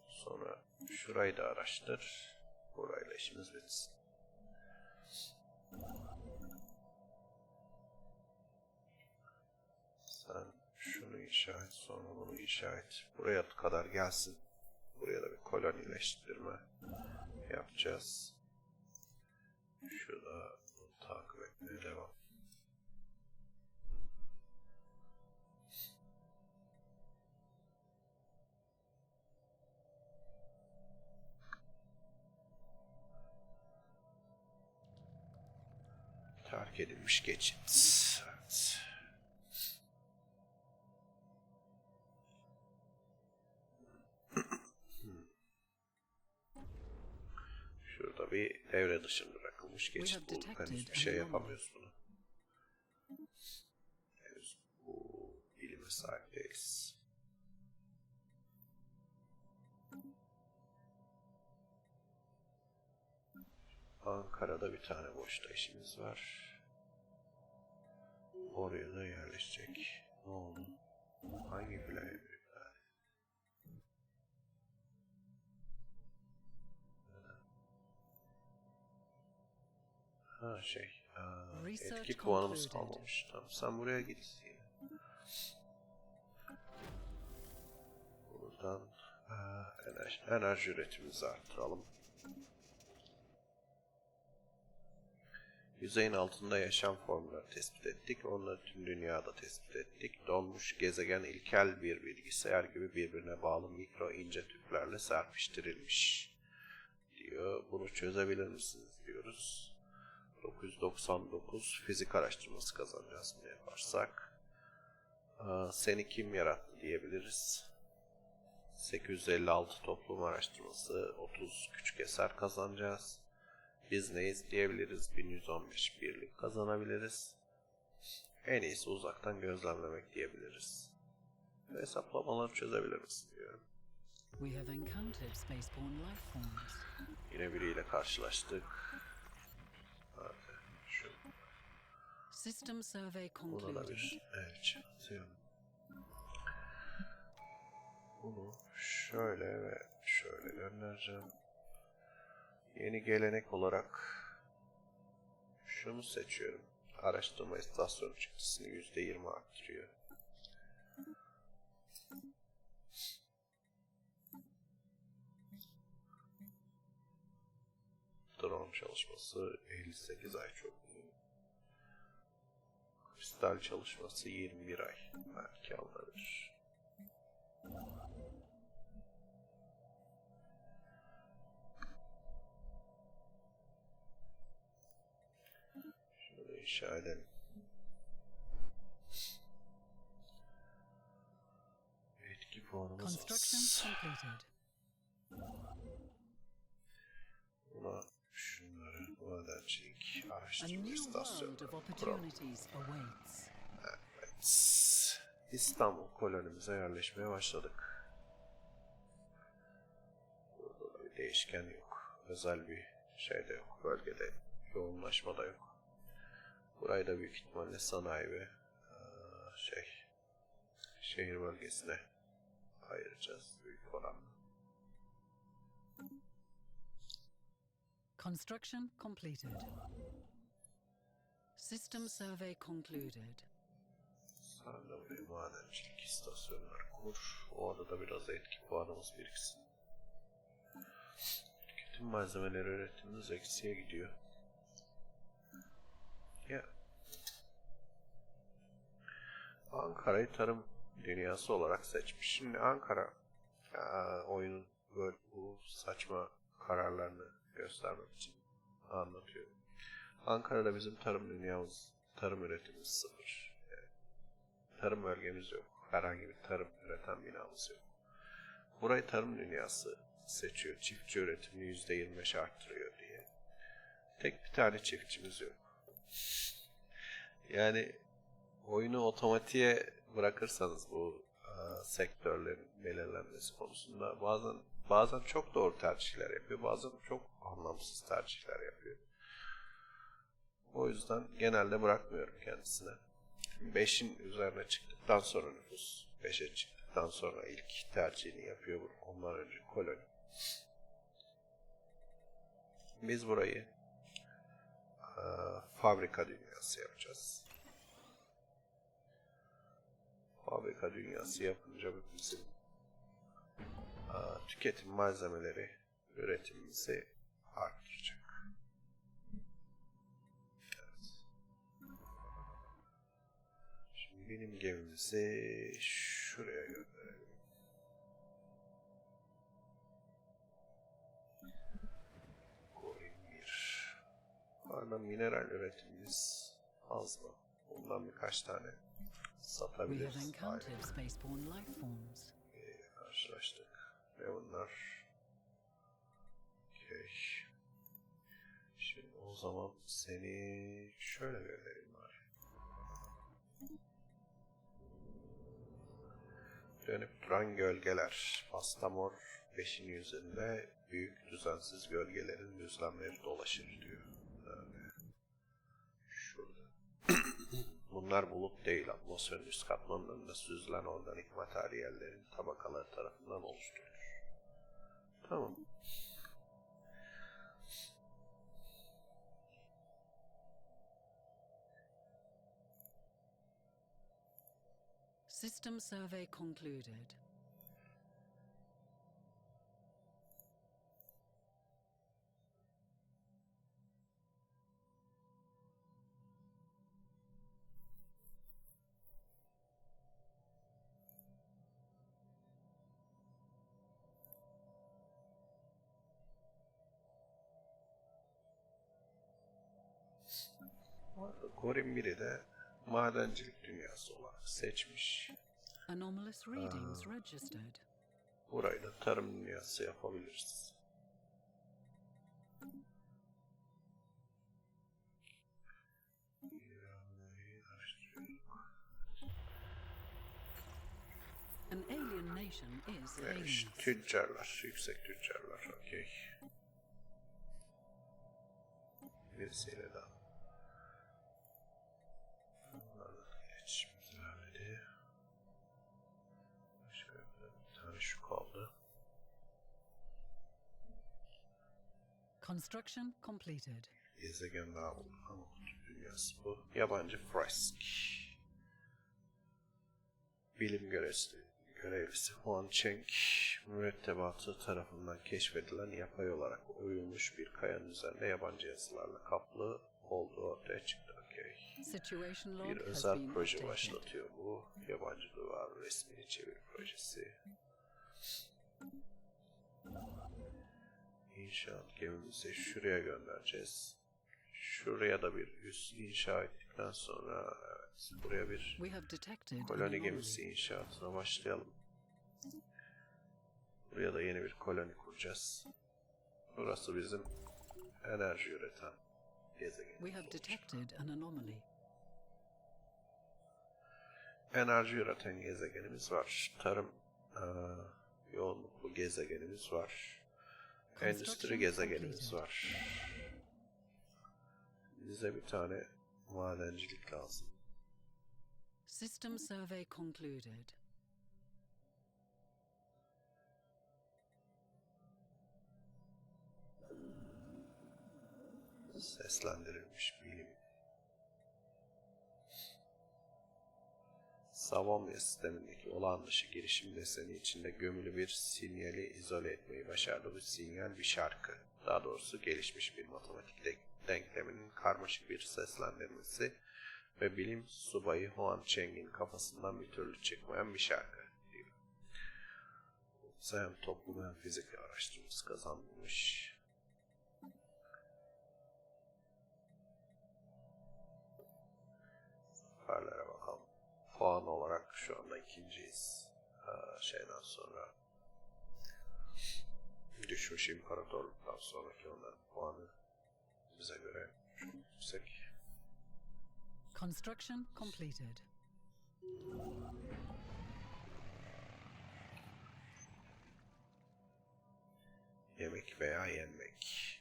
Sonra şurayı da araştır. Burayla işimiz bitsin. Sen şunu inşa et, sonra bunu inşa et. Buraya kadar gelsin. Buraya da bir kolonileştirme yapacağız. Şurada bunu takip etmeye devam. Terk edilmiş geçit. Evet. Şurada bir devre dışı bırakılmış geçit bulduk. Henüz bir şey yapamıyoruz bunu. Henüz bu bilime sahip değiliz. Ankara'da bir tane boşta işimiz var. Oraya da yerleşecek. Ne oldu? Hangi playa? Ha etki puanımız kalmamış. Tamam, sen buraya git yine. Buradan enerji üretimimizi arttıralım. Yüzeyin altında yaşam formları tespit ettik. Onları tüm dünyada tespit ettik. Donmuş gezegen ilkel bir bilgisayar gibi birbirine bağlı mikro ince tüplerle serpiştirilmiş diyor. Bunu çözebilir misiniz diyoruz. 999 fizik araştırması kazanacağız bunu yaparsak. Seni kim yarattı diyebiliriz. 856 toplum araştırması, 30 küçük eser kazanacağız. Biz neyiz diyebiliriz. 1115 birlik kazanabiliriz. En iyisi uzaktan gözlemlemek diyebiliriz. Hesaplamaları çözebilir misin diyorum. Yine biriyle karşılaştık. Hadi şu. Buna da bir elçi atıyorum. Bunu şöyle ve şöyle göndereceğim. Yeni gelenek olarak şunu seçiyorum. Araştırma istasyonu çıktısını %20 arttırıyor. Drone çalışması 58 ay çok iyi. Kristal çalışması 21 ay. Belki alınabilir. Şöyle inşa edelim. Etki puanımız az. Buna şunları madencilik araştırma istasyonları kuralım. Evet. İstanbul kolonimize yerleşmeye başladık. Burada da bir değişken yok. Özel bir şey de yok. Bölgede yoğunlaşma da yok. Burayı da büyük ihtimalle sanayi ve şehir bölgesine ayıracağız büyük oranda.
Construction completed. System survey concluded.
Sen de buraya madencilik istasyonları kur. Orada da biraz etki puanımız biriksin. Tüketim malzemeleri üretimimiz eksiye gidiyor. Ya. Ankara'yı tarım dünyası olarak seçmiş. Şimdi Ankara oyunun böyle bu saçma kararlarını göstermek için anlatıyorum. Ankara'da bizim tarım dünyamız, tarım üretimimiz sıfır. Yani, tarım bölgemiz yok. Herhangi bir tarım üreten binamız yok. Burayı tarım dünyası seçiyor. Çiftçi üretimini %25 arttırıyor diye. Tek bir tane çiftçimiz yok. Yani oyunu otomatiğe bırakırsanız bu sektörlerin belirlenmesi konusunda bazen çok doğru tercihler yapıyor, bazen çok anlamsız tercihler yapıyor. O yüzden genelde bırakmıyorum kendisine. 5'in üzerine çıktıktan sonra nüfus, 5'e çıktıktan sonra ilk tercihini yapıyor. Ondan önce koloni. Biz burayı fabrika dünyası yapacağız. Fabrika dünyası yapınca bizim tüketim malzemeleri üretimimizi arttıracak. Evet. Şimdi benim gemimizi şuraya gönderelim. Koyun 1. Ardından mineral üretimimiz Az mı? Bundan birkaç tane
We have
satabiliriz.
encountered spaceborne life forms.
Karşılaştık. Ve bunlar. Okay. Şimdi o zaman seni şöyle göndereyim bari. Dönüp duran gölgeler. Pastamor 5'in yüzünde büyük düzensiz gölgelerin düzlemleri dolaşır diyor. Yani şurada. Bunlar bulut değil, atmosferin üst katmanlarında süzülen organik materyallerin tabakaları tarafından oluşturulur. Tamam.
System survey concluded.
Gorin 1'i de madencilik dünyası olarak seçmiş.
Anomalous readings registered.
Burayı da tarım dünyası yapabiliriz.
An alien nation is
Ve işte
alien.
tüccarlar, yüksek tüccarlar, okey. Birisiyle daha. İletişimimiz ilerledi. Başka bir tane şu kaldı.
Construction completed.
Gezegen daha buldu ama dünyası bu. Yabancı Frisk. Bilim görevlisi Huan Cheng, mürettebatı tarafından keşfedilen yapay olarak oyulmuş bir kayanın üzerinde yabancı yazılarla kaplı olduğu ortaya çıktı. Okay.
Situation log
Bir
has
özel
been
proje
updated.
başlatıyor bu. Yabancı duvar resmini çevir projesi. İnşaat gemimizi şuraya göndereceğiz. Şuraya da bir üs inşa ettikten sonra evet, buraya bir
We have detected an
koloni gemisi
anomaly.
inşaatına başlayalım. Buraya da yeni bir koloni kuracağız. Burası bizim enerji üreten gezegenimiz
We have
olacak.
detected an anomaly.
Enerji üreten gezegenimiz var. Tarım yoğunluklu gezegenimiz var. Endüstri gezegenimiz var. Bize bir tane madencilik lazım.
System survey concluded.
Seslendirilmiş bilim. Savomya sistemindeki olağan dışı girişim deseni içinde gömülü bir sinyali izole etmeyi başardı. Bu sinyal bir şarkı. Daha doğrusu gelişmiş bir matematik denkleminin karmaşık bir seslendirmesi ve bilim subayı Huan Cheng'in kafasından bir türlü çıkmayan bir şarkı diyor. Hem toplum hem fizik araştırması kazanmış. Zaferlere bakalım. Puan olarak şu anda ikinciyiz. Şeyden sonra düşmüş imparatorluktan sonraki onların puanı bize göre çok yüksek.
Construction completed.
Yemek veya yenmek.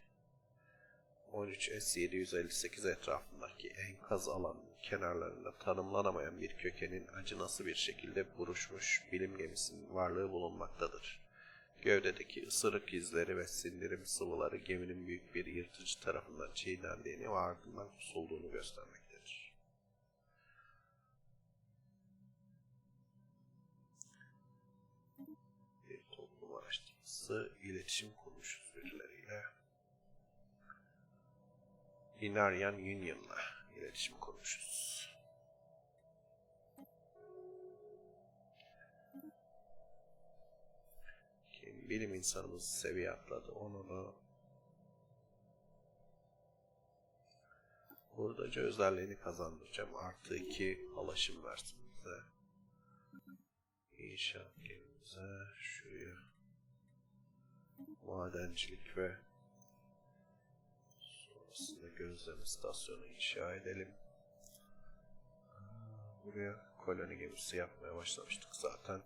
13S758 etrafındaki enkaz alanının kenarlarında tanımlanamayan bir kökenin acınası bir şekilde buruşmuş bilim gemisinin varlığı bulunmaktadır. Gövdedeki ısırık izleri ve sindirim sıvıları geminin büyük bir yırtıcı tarafından çiğnendiğini ve ardından kusulduğunu göstermektedir. Bir toplum araştırması, iletişim kurmuşuz birileriyle. Inarian Union'la iletişim kurmuşuz. Bilim insanımız seviye atladı. Onunu Hurdacı özelliğini kazandıracağım. Artı 2 alaşım versin bize. İnşaat gemimize şuraya madencilik ve sonrasında gözlem istasyonu inşa edelim. Buraya koloni gemisi yapmaya başlamıştık zaten.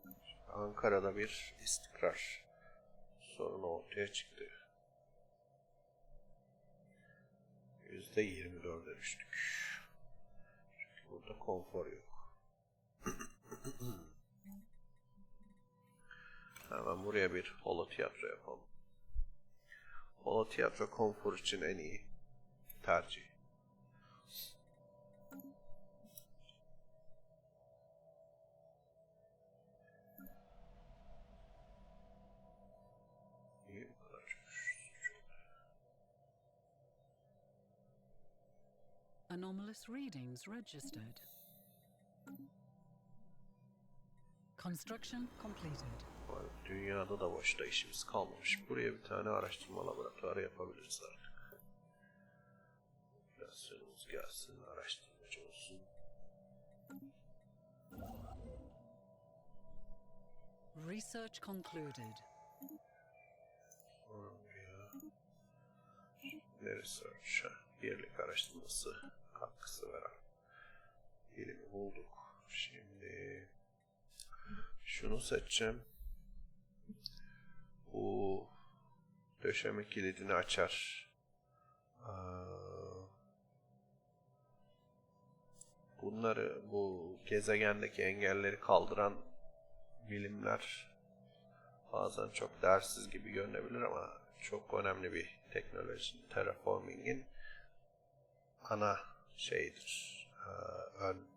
Ankara'da bir istikrar sorunu ortaya çıktı. %24'e düştük. Çünkü burada konfor yok. Hemen buraya bir holotiyatro yapalım. Holotiyatro konfor için en iyi tercih. İyi bu kadar çok.
Anomalous readings registered. Construction completed.
Dünyada da boşta işimiz kalmamış. Buraya bir tane araştırma laboratuvarı yapabiliriz artık. Popülasyonumuz gelsin, araştırmacı olsun.
Research concluded.
Oraya ne research? Birlik araştırması katkısı veren bilimi bulduk. Şimdi şunu seçeceğim. Bu döşeme kilidini açar. Bunları, bu gezegendeki engelleri kaldıran bilimler bazen çok değersiz gibi görünebilir ama çok önemli bir teknoloji. Terraforming'in ana şeyidir, ön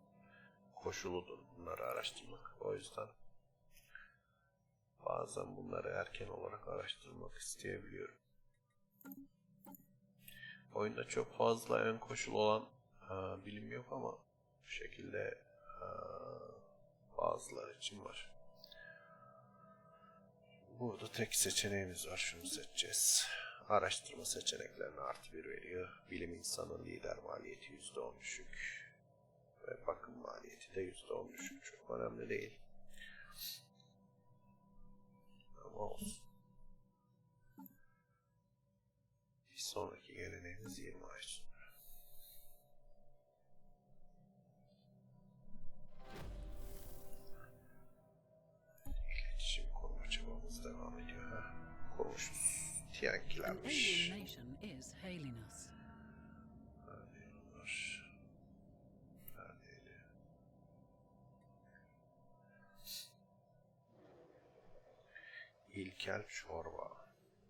koşuludur bunları araştırmak. O yüzden bazen bunları erken olarak araştırmak isteyebiliyorum. Oyunda çok fazla ön koşul olan bilim yok ama bu şekilde bazıları için var. Burada tek seçeneğimiz var. Şunu seçeceğiz. Araştırma seçeneklerine +1 veriyor. Bilim insanı lider maliyeti %10 düşük. Ve bakım maliyeti de %10 düşük. Çok önemli değil. Ama olsun. Bir sonraki geleneğimiz 20 ay sonra. İletişim kurma çabamız devam ediyor. Komşumuz
An
Tiyankilermiş.
alien nation is hailing us.
Neredeydi? İlkel çorba.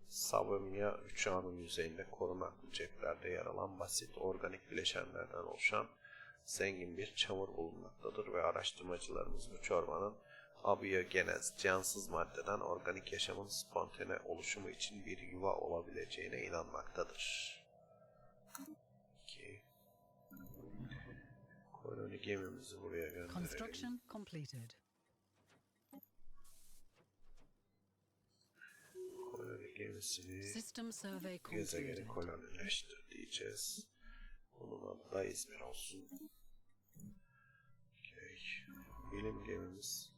Savimya uçağının yüzeyinde korunaklı ceplerde yer alan basit organik bileşenlerden oluşan zengin bir çamur bulunmaktadır ve araştırmacılarımız bu çorbanın abiyogenez, cansız maddeden organik yaşamın spontane oluşumu için bir yuva olabileceğine inanmaktadır. 2. Koloni gemimizi buraya gönderelim.
Construction completed.
Koloni gemisini
System survey
gezegeni
concluded.
kolonileştir diyeceğiz. Bunun adı da İzmir olsun. Okay. Bilim gemimiz.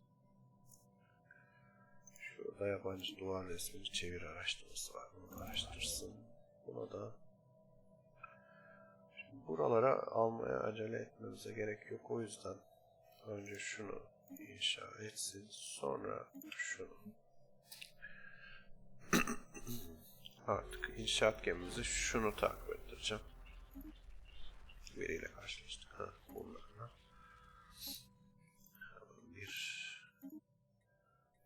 Şurada yabancı duvar resmini çevir araştırması var. Bunu araştırsın. Buna da şimdi buralara almaya acele etmemize gerek yok. O yüzden önce şunu inşa etsin. Sonra şunu. Artık inşaat gemimizi şunu takip ettireceğim. Veriyle karşılaştık. Bunlarla. Bir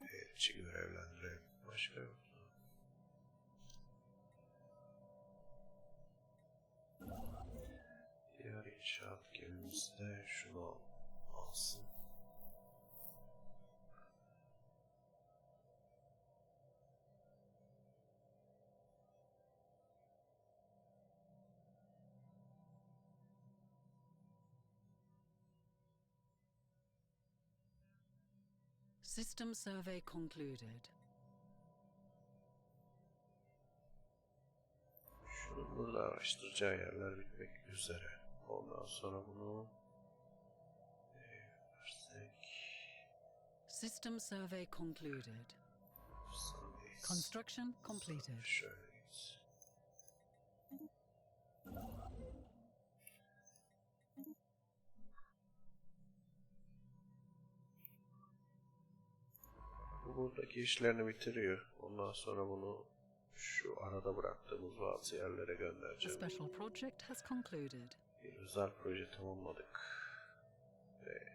elçi görevlendirelim. Başka yok. Diğer inşaat gemimiz de şunu alsın.
System survey concluded.
Şunun burada araştıracağı yerler bitmek üzere. Ondan sonra bunu versek.
System survey concluded.
Sundays.
Construction completed.
Şöyleyiz. Bu buradaki işlerini bitiriyor. Ondan sonra bunu şu arada bıraktığımız bazı yerlere
The
göndereceğim.
special project has concluded.
Bir özel proje tamamladık. Ve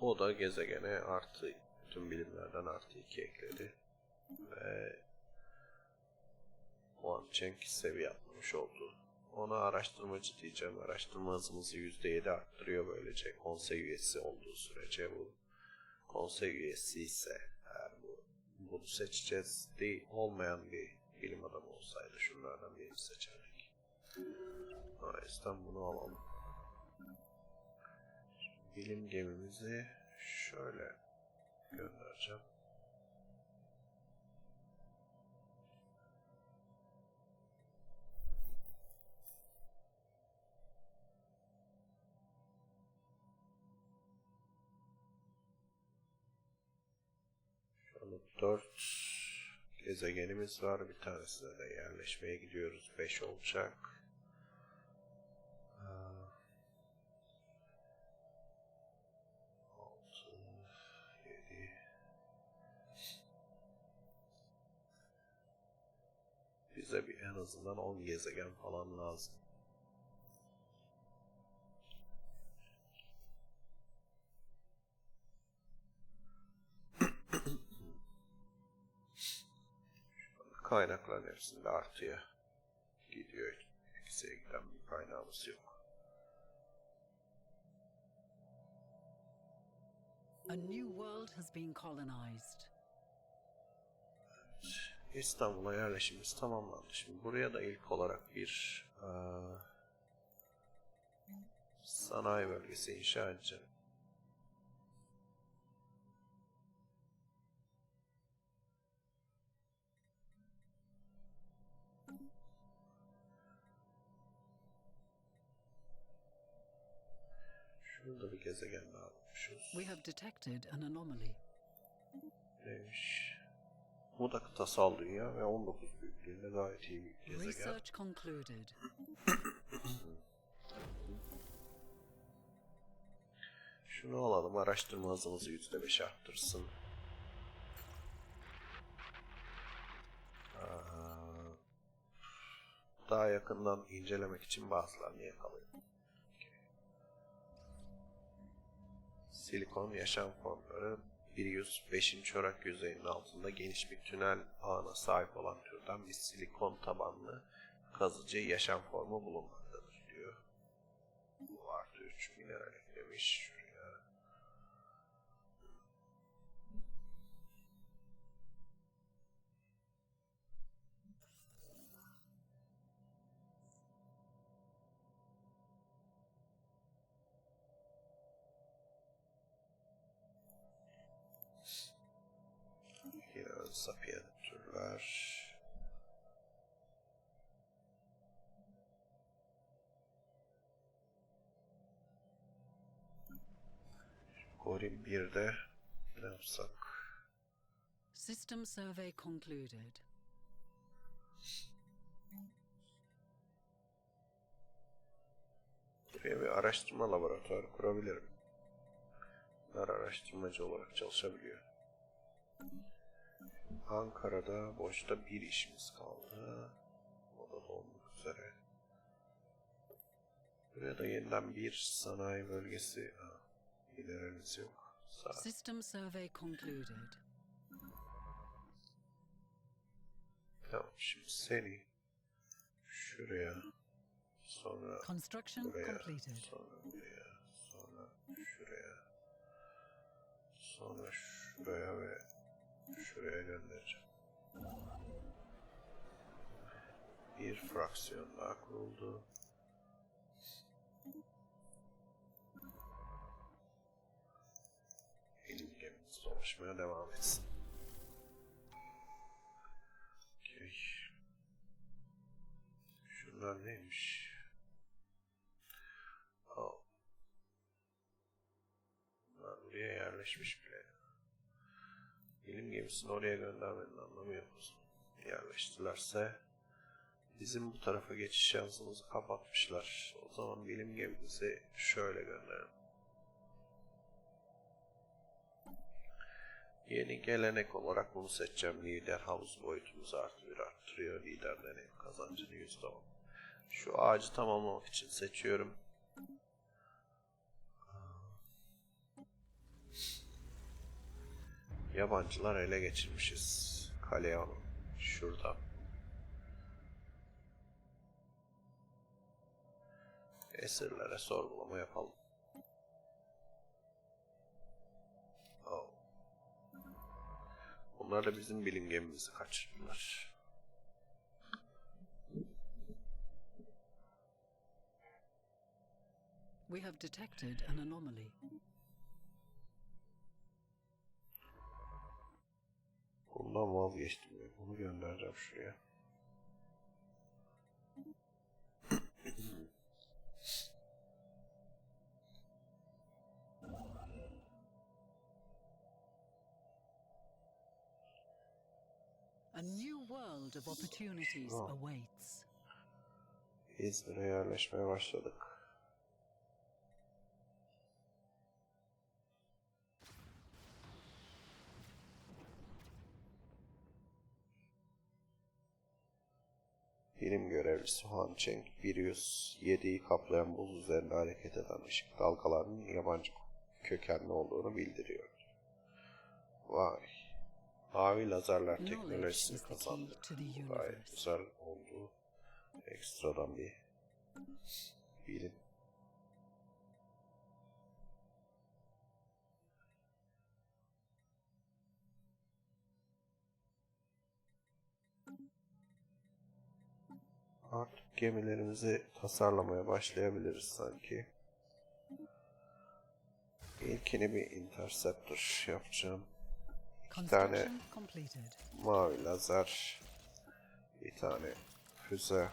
o da gezegene artı, tüm bilimlerden artı 2 ekledi. Ve Huancheng seviye atlamış oldu. Ona araştırmacı diyeceğim. Araştırma hızımızı %7 arttırıyor böylece. Konsey üyesi olduğu sürece bu. Konsey üyesi ise eğer bunu seçeceğiz değil, olmayan bir bilim adamı olsaydı şunlardan birini seçerdik. O yüzden bunu alalım. Bilim gemimizi şöyle göndereceğim. Şu anda 4 gezegenimiz var. Bir tanesine de yerleşmeye gidiyoruz. 5 olacak. 6, 7. Bize bir en azından 10 gezegen falan lazım. Kaynakların hepsinde artıya gidiyor. Eksiye giden bir kaynağımız yok.
A new world has been colonized.
İstanbul'a yerleşimimiz tamamlandı. Şimdi buraya da ilk olarak bir sanayi bölgesi inşa edeceğim. Şurada bir gezegen daha bulmuşuz.
We have detected an anomaly.
Neymiş? Bu da kıtasal dünya ve 19 büyüklüğünde gayet iyi bir gezegen.
Research concluded.
Şunu alalım, araştırma hızımızı %5 arttırsın. Daha yakından incelemek için bazılarını yakalayalım. Silikon yaşam formları 105. çorak yüzeyinin altında geniş bir tünel ağına sahip olan türden bir silikon tabanlı kazıcı yaşam formu bulunmaktadır diyor. Bu artı 3 mineral eklemiş şuraya. Yine ön sapıya türler. Gorim 1'de ne yapsak?
System survey concluded.
Buraya bir araştırma laboratuvarı kurabilirim. Bunlar araştırmacı olarak çalışabiliyor. Ankara'da boşta bir işimiz kaldı. O da dolmak üzere. Buraya da yeniden bir sanayi bölgesi. İlerimiz yok. Sağ.
System survey concluded.
Tamam, şimdi seni şuraya, sonra
Construction
buraya,
completed.
sonra buraya, sonra şuraya, sonra şuraya ve şuraya göndereceğim. Bir fraksiyon daha kuruldu. Elim gemimiz dolaşmaya devam etsin. Okay. Şunlar neymiş? yerleşmiş bile. Bilim gemisini oraya göndermenin anlamı yok o zaman. Yerleştilerse bizim bu tarafa geçiş şansımızı kapatmışlar. O zaman bilim gemimizi şöyle gönderelim. Yeni gelenek olarak bunu seçeceğim. Lider havuz boyutumuzu +1 arttırıyor. Lider deneyim kazancını %10. Şu ağacı tamamlamak için seçiyorum. Yabancılar ele geçirmişiz. Kaleonu. Şurada. Esirlere sorgulama yapalım. Oh. Bunlar da bizim bilim gemimizi kaçırdılar.
We have detected an anomaly.
Bundan vazgeçtim ya. Bunu göndereceğim şuraya.
A new world of opportunities
Oh.
awaits.
İzmir'e yerleşmeye başladık. Bilim görevlisi Huan Cheng, Sirius 7'yi kaplayan buz üzerinde hareket eden ışık dalgalarının yabancı kökenli olduğunu bildiriyor. Vay. Mavi lazerler teknolojisini kazandık. Bu gayet güzel oldu. Ekstradan bir bilim. Artık gemilerimizi tasarlamaya başlayabiliriz sanki. İlkini bir interceptor yapacağım. İki tane mavi lazer, bir tane füze.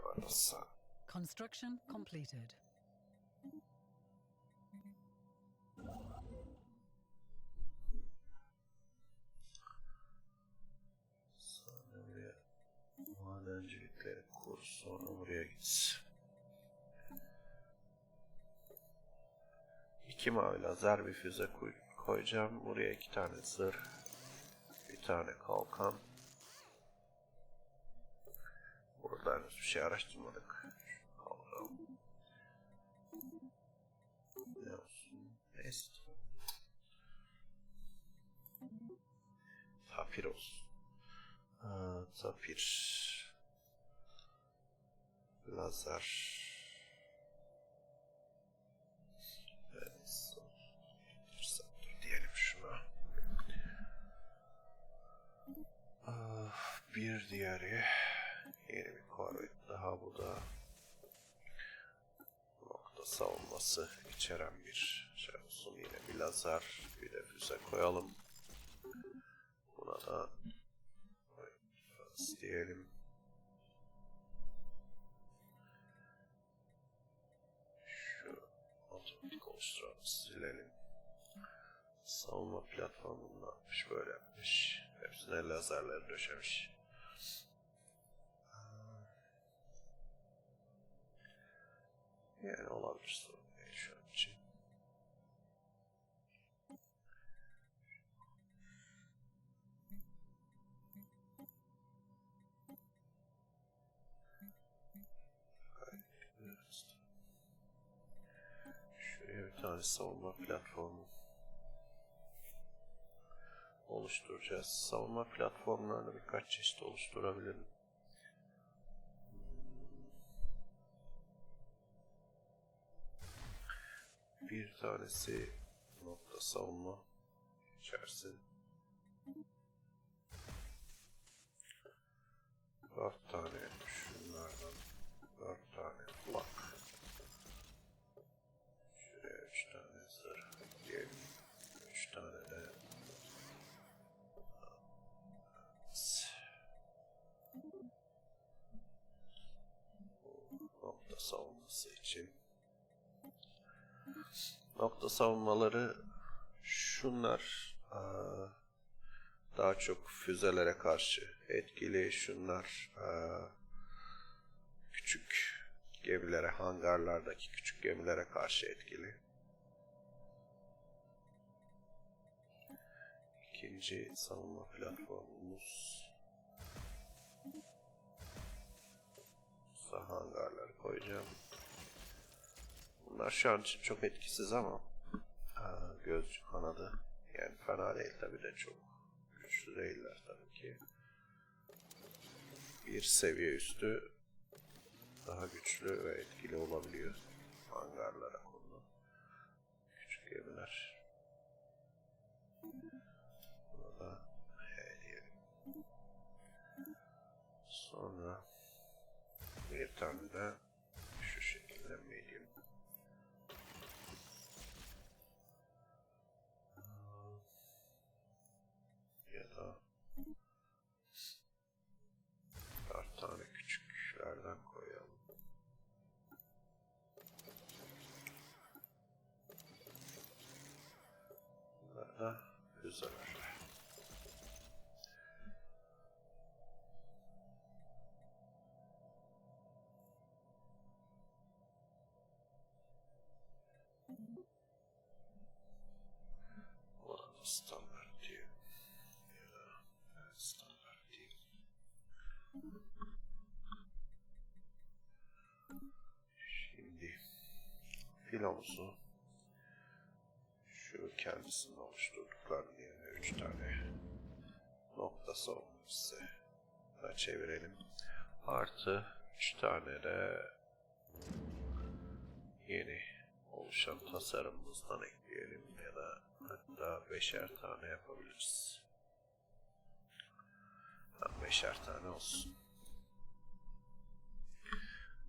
Arası.
Construction completed.
Sonra buraya madencilikleri kur, sonra buraya gitsin. İki mavi lazer, bir füze koyacağım. Buraya 2 tane zırh, bir tane kalkan. Burada henüz bir şey araştırmadık. Kalkan. Ne olsun? Neyse. Tapir olsun. Tapir. Lazer. Diyelim şuna. Bir diğeri yeni bir korvet daha, bu da nokta savunması içeren bir şey olsun. Yine bir lazer, bir de füze koyalım. Buna da diyelim. Şu otomatik oluşturalım, silelim. Savunma platformunu yapmış, böyle yapmış. Hepsine lazerler döşemiş. Yani olabilir, sorun değil şu an için. Şuraya bir tane savunma platformu oluşturacağız. Savunma platformlarını birkaç çeşit oluşturabilirim. Bir tanesi nokta savunma içersin. 4 tane şunlardan, 4 tane flak. Şuraya 3 tane zırh diyelim. 3 tane de nokta savunması için. Nokta savunmaları şunlar daha çok füzelere karşı etkili. Şunlar küçük gemilere, hangarlardaki küçük gemilere karşı etkili. İkinci savunma platformumuz hangarları koyacağım. Bunlar şu an için çok etkisiz ama gözcü kanadı yani fena değil, tabi de çok güçlü değiller tabii ki. Bir seviye üstü daha güçlü ve etkili olabiliyor hangarlara konu küçük gemiler. Buna da H diyelim. Sonra bir tane de şu şekilde medium. Ya da 4 tane küçüklerden koyalım. Bunlar da güzel. Orada standart diyor. Ya da standart değil. Şimdi filomuzu şu kendisini oluşturduklarının yerine 3 tane noktası olmuşsa da çevirelim. Artı 3 tane de yeni oluşan tasarımımızdan ekleyelim ya da hatta 5'er tane yapabiliriz. 5'er tane olsun.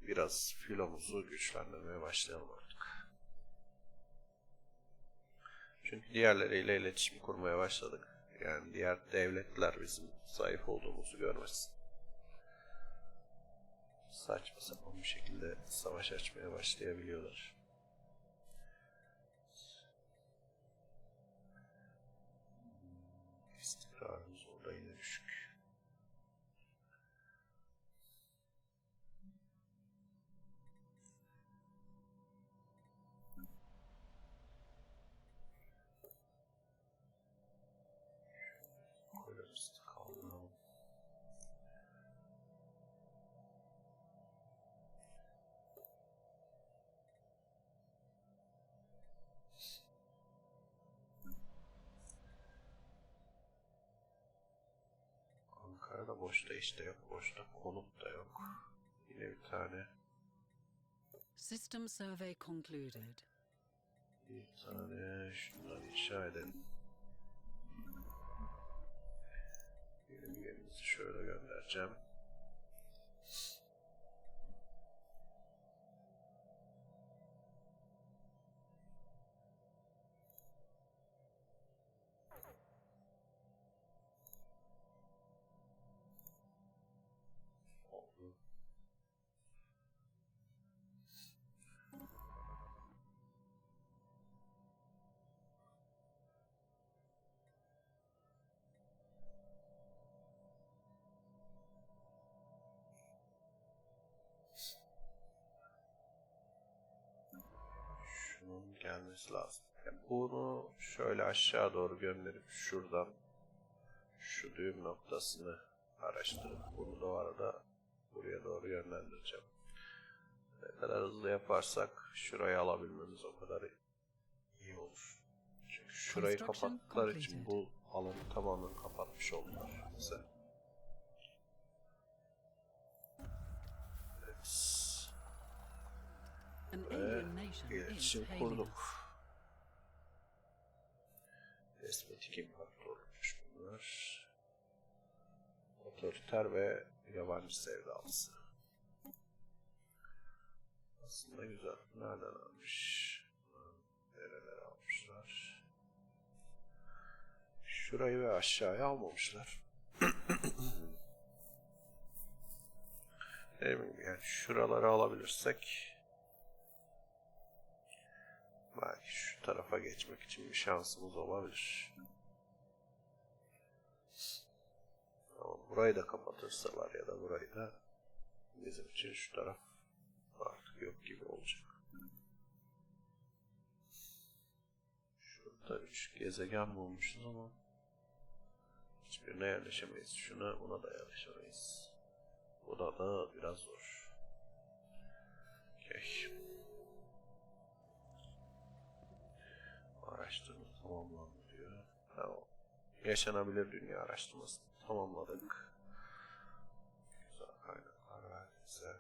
Biraz filomuzu güçlendirmeye başlayalım artık. Çünkü diğerleriyle iletişim kurmaya başladık. Yani diğer devletler bizim zayıf olduğumuzu görmesin. Saçma sapan bir şekilde savaş açmaya başlayabiliyorlar. İstikrarımız orada yine düşük. Koyarız, kaldıralım. Ankara'da boşta işte yok, boşta konut da yok. Yine bir tane.
System survey concluded.
Bir tane şundan inşa edelim. Birimlerimizi şöyle göndereceğim. Oldu. Şunun gelmesi lazım. Yani bunu şöyle aşağı doğru gönderip şuradan şu düğüm noktasını araştırıp bunu da arada buraya doğru yönlendireceğim. Ne kadar hızlı yaparsak şurayı alabilmemiz o kadar iyi olur. Çünkü şurayı kapattıkları için bu alanı tamamen kapatmış oldular bize. Evet. Ve iletişim kurduk. Despotik imparatorlukmuş bunlar. Otoriter ve yabancı sevdalısı. Aslında güzel. Nereden almış? Nereler almışlar? Şurayı ve aşağıya almamışlar. Yani şuraları alabilirsek belki belki şu tarafa geçmek için bir şansımız olabilir. Ama burayı da kapatırsalar ya da burayı da bizim için şu taraf artık yok gibi olacak. Şurada 3 gezegen bulmuşuz ama hiçbirine yerleşemeyiz. Buna da yerleşemeyiz. Bu da biraz zor. Okay. Araştırma tamamlandı diyor. Tamam. Yaşanabilir dünya araştırmasını tamamladık. Güzel kaynaklar verdi bize.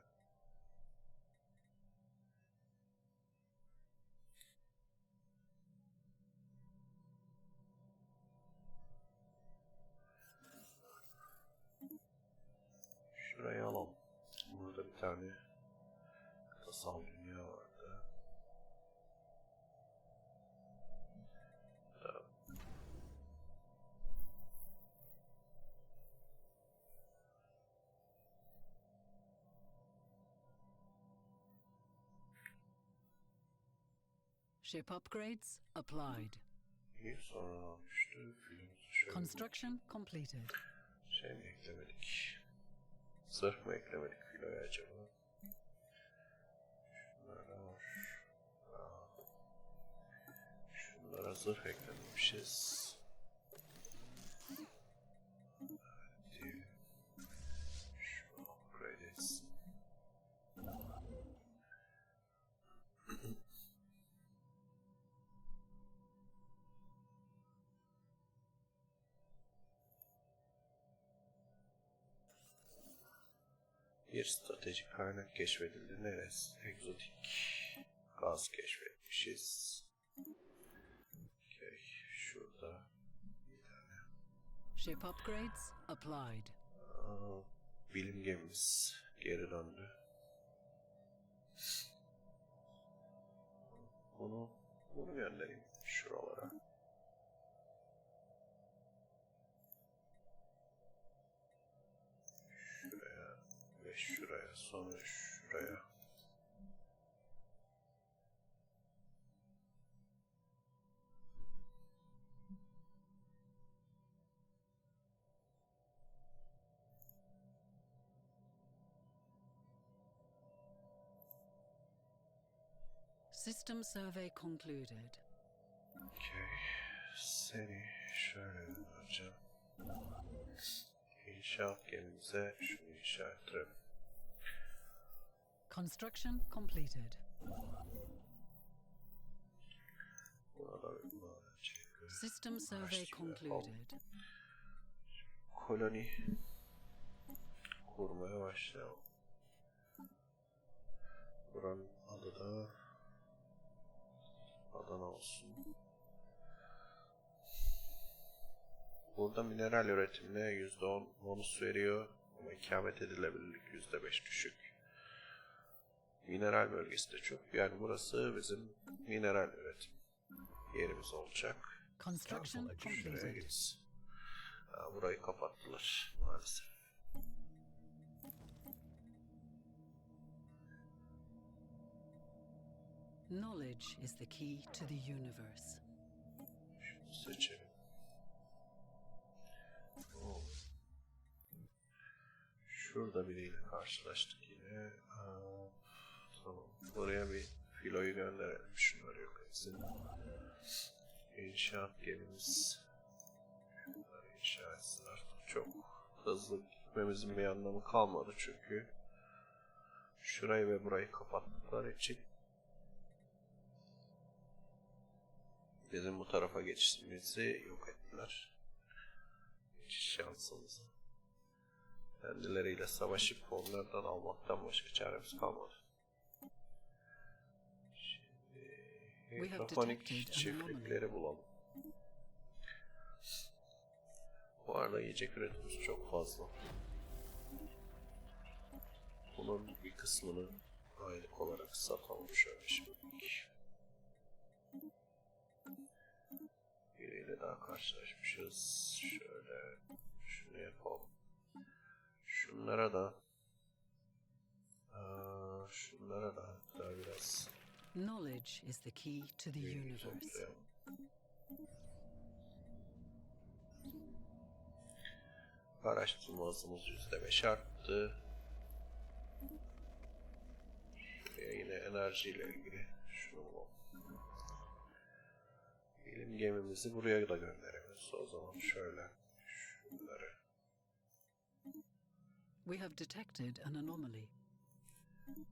Şurayı alalım. Burada bir tane kıtasal dünya vardı. Tamam.
Ship upgrades applied.
İyi sonra düştü. Filmimizi şöyle
Construction completed.
şey mi eklemedik? Zırh mı eklemedik filoya acaba? Şunlara var. Şunlara zırh eklememişiz. Hadi. Şu upgrade etsin. Bir stratejik kaynak keşfedildi. Neresi? Egzotik gaz keşfetmişiz. Okay. Şurada bir tane
Ship upgrades applied.
bilim gemimiz geri döndü. Bunu göndereyim şuralara. Şuraya ve şuraya, sonra şuraya.
System survey concluded.
Okay. Seni şöyle göndereceğim. İnşaat gemimize şunu inşa ettirelim.
Construction completed.
Burada
System survey concluded.
koloni kurmaya başlayalım. Buranın adı da Adana olsun. Burada mineral üretimine %10 bonus veriyor ama ikamet edilebilirlik %5 düşük. Mineral bölgesi de çok. Yani burası bizim mineral üretim yerimiz olacak.
Construction
Şuraya
completed.
gitsin. Burayı kapattılar maalesef.
Knowledge is the key to the universe.
Şunu seçelim. Şurada biriyle karşılaştık yine. Tamam. Buraya bir filoyu gönderelim. Şunları yok etsin. İnşaat gemimiz. Şunları inşa etsin artık. Çok hızlı gitmemizin bir anlamı kalmadı çünkü şurayı ve burayı kapattıkları için bizim bu tarafa geçişimizi yok ettiler. Geçiş şansımızı. Kendileriyle savaşıp onlardan almaktan başka çaremiz kalmadı. Şimdi hidroponik çiftlikleri bulalım. Bu arada yiyecek üretimimiz çok fazla. Bunun bir kısmını aylık olarak satalım şöyle şimdilik. Biriyle daha karşılaşmışız. Şöyle şunu yapalım. Şunlara da hatta biraz
Knowledge is the key to the universe.
Araştırma hızımız %5 arttı. Şuraya yine enerjiyle ilgili şunu bilim gemimizi buraya da gönderemiyoruz. O zaman şöyle şunları.
We have detected an anomaly.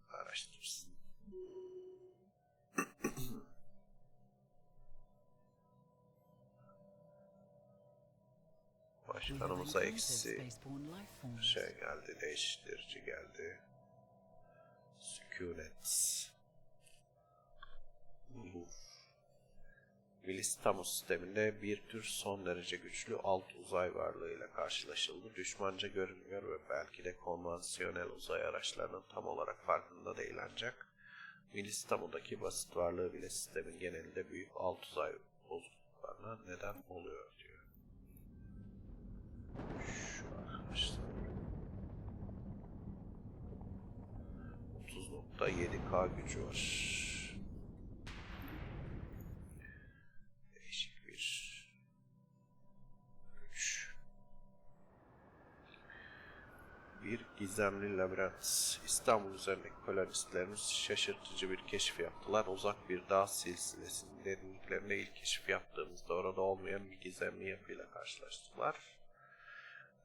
Araştırsın. Başkanımıza eksi şey geldi, değiştirici geldi. Sükunet. Vilistamos sisteminde bir tür son derece güçlü alt uzay varlığıyla karşılaşıldı. Düşmanca görünüyor ve belki de konvansiyonel uzay araçlarının tam olarak farkında değil ancak Vilistamo'daki basit varlığı bile sistemin genelinde büyük alt uzay bozukluklarına neden oluyor diyor. Şu arkadaşlar 30.7K gücü var. Değişik bir güç. Bir gizemli labirent. İstanbul üzerindeki kolonistlerimiz şaşırtıcı bir keşif yaptılar. Uzak bir dağ silsilesinin derinliklerinde ilk keşif yaptığımızda orada olmayan bir gizemli yapıyla karşılaştılar.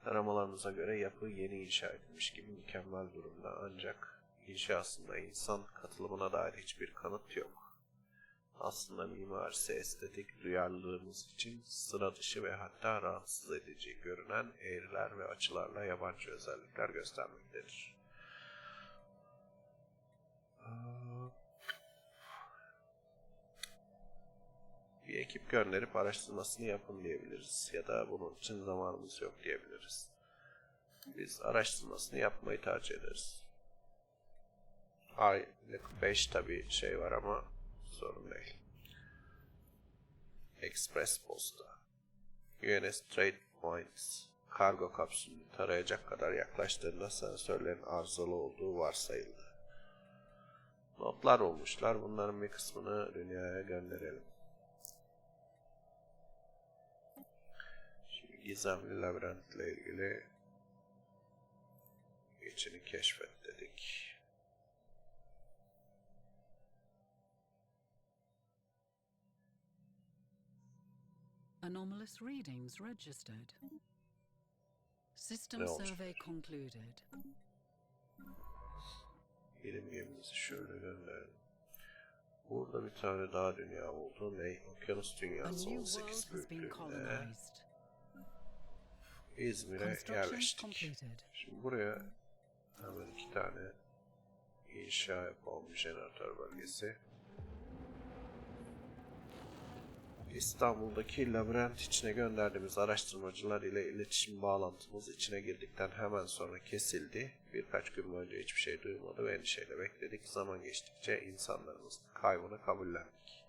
Aramalarımıza göre yapı yeni inşa edilmiş gibi mükemmel durumda ancak inşasında insan katılımına dair hiçbir kanıt yok. Aslında mimarisi estetik duyarlılığımız için sıra dışı ve hatta rahatsız edici görünen eğriler ve açılarla yabancı özellikler göstermektedir. Bir ekip gönderip araştırmasını yapın diyebiliriz ya da bunun için zamanımız yok diyebiliriz. Biz araştırmasını yapmayı tercih ederiz. Aylık 5 tabi şey var ama sorun değil. Express posta. UNS Trade Points. Kargo kapsülünü tarayacak kadar yaklaştığında sensörlerin arızalı olduğu varsayıldı. Notlar olmuşlar. Bunların bir kısmını dünyaya gönderelim. Şimdi gizemli labirentle ilgili içini keşfet dedik.
Anomalous readings registered. System survey concluded.
Bilim gemimizi şöyle gönderelim. Burada bir tane daha dünya oldu. Ne? Okyanus dünyası 18 büyüklüğünde. İzmir'e yerleştik. Şimdi buraya hemen 2 tane inşa yapalım, jeneratör bölgesi. İstanbul'daki labirent içine gönderdiğimiz araştırmacılar ile iletişim bağlantımız içine girdikten hemen sonra kesildi. Birkaç gün boyunca hiçbir şey duymadı ve endişeyle bekledik. Zaman geçtikçe insanlarımızın kaybını kabullendik.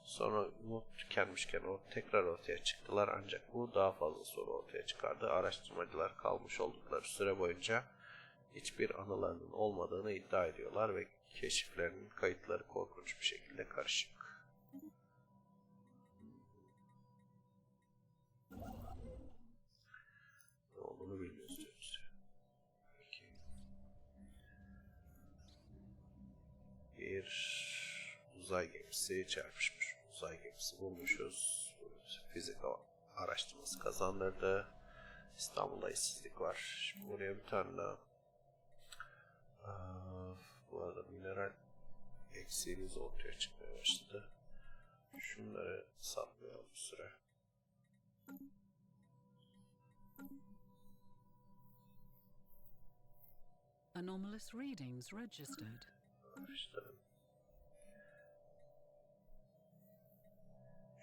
Sonra umut tükenmişken tekrar ortaya çıktılar ancak bu daha fazla soru ortaya çıkardı. Araştırmacılar kalmış oldukları süre boyunca hiçbir anılarının olmadığını iddia ediyorlar ve keşiflerinin kayıtları korkunç bir şekilde karışık. Ne olduğunu bilmiyoruz diyoruz. Peki. Bir uzay gemisi çarpışmış. Uzay gemisi bulmuşuz. Fizik araştırması kazandırdı. İstanbul'da işsizlik var. Şimdi buraya bir tane daha. Bu arada mineral eksiğimiz ortaya çıkmaya başladı. Şunları satmayalım bir süre.
Anomalous readings registered.
İşte.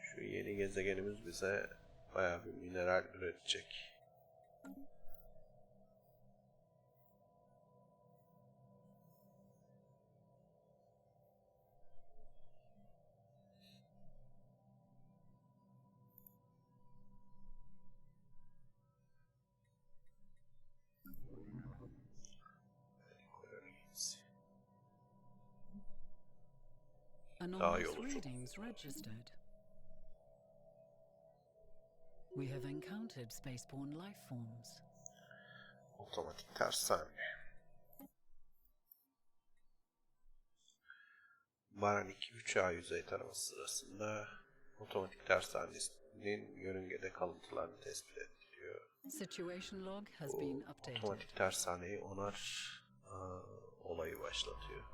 Şu yeni gezegenimiz bize bayağı bir mineral üretecek. daha iyi
Anomalous
olur.
readings registered. We have encountered spaceborne life forms.
Otomatik tersane. Baran 2-3A yüzey taraması sırasında otomatik tersanenin yörüngede kalıntılarını tespit ediliyor.
Situation log has
Bu
been updated.
otomatik tersaneyi onar olayı başlatıyor.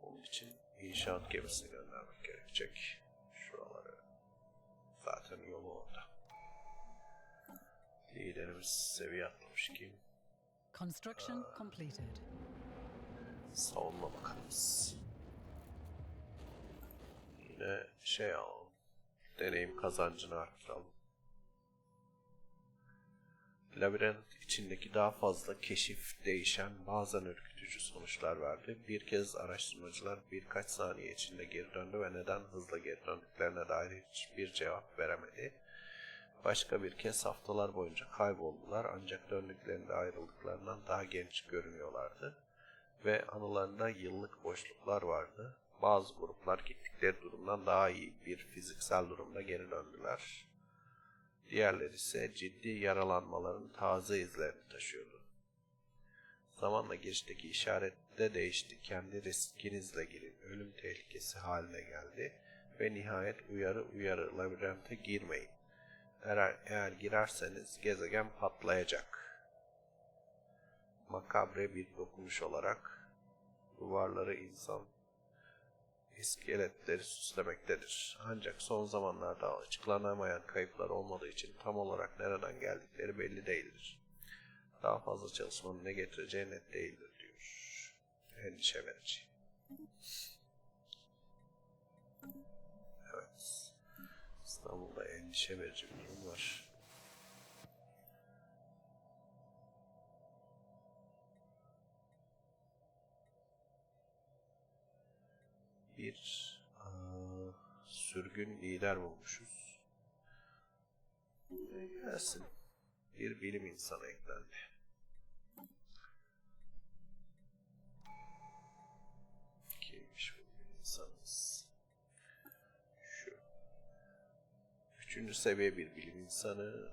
Onun için inşaat gemisini göndermek gerekecek. Şuraları zaten yolu orada. Liderimiz seviye atlamış ki
Construction completed.
savunma bakanımız. Yine şey alalım. Deneyim kazancını arttıralım. Labirent içindeki daha fazla keşif değişen bazen ürkütücü sonuçlar verdi. Bir kez araştırmacılar birkaç saniye içinde geri döndü ve neden hızla geri döndüklerine dair hiçbir cevap veremedi. Başka bir kez haftalar boyunca kayboldular ancak döndüklerinde ayrıldıklarından daha genç görünüyorlardı ve anılarında yıllık boşluklar vardı. Bazı gruplar gittikleri durumdan daha iyi bir fiziksel durumda geri döndüler. Diğerleri ise ciddi yaralanmaların taze izlerini taşıyordu. Zamanla girişteki işaret de değişti. Kendi riskinizle girin. Ölüm tehlikesi haline geldi ve nihayet uyarı labirente girmeyin. Eğer girerseniz gezegen patlayacak. Makabre bir dokunuş olarak duvarları insan iskeletleri süslemektedir. Ancak son zamanlarda açıklanamayan kayıplar olmadığı için tam olarak nereden geldikleri belli değildir. Daha fazla çalışmanın ne getireceği net değildir diyor. Endişe verici. Evet. İstanbul'da endişe verici bir durum var. Bir sürgün lider bulmuşuz. Gelsin. Bir bilim insanı eklendi. Kimmiş bu bilim insanımız? Şu. 3. seviye bir bilim insanı.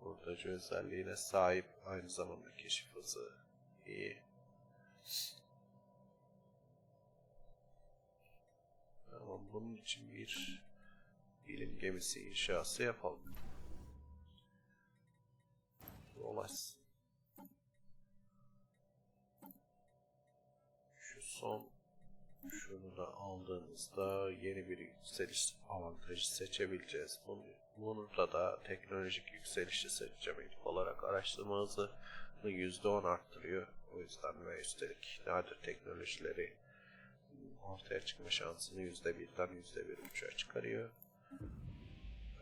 Hurdacı özelliğine sahip, aynı zamanda keşif hızı iyi. Tamam, bunun için bir bilim gemisi inşası yapalım. Dolaşsın. Şunu da aldığımızda yeni bir yükseliş avantajı seçebileceğiz. Bunu da teknolojik yükselişi seçeceğim ilk olarak. Araştırma hızını %10 arttırıyor. O yüzden ve üstelik nadir teknolojileri ortaya çıkma şansını %1'den %1,5'a çıkarıyor.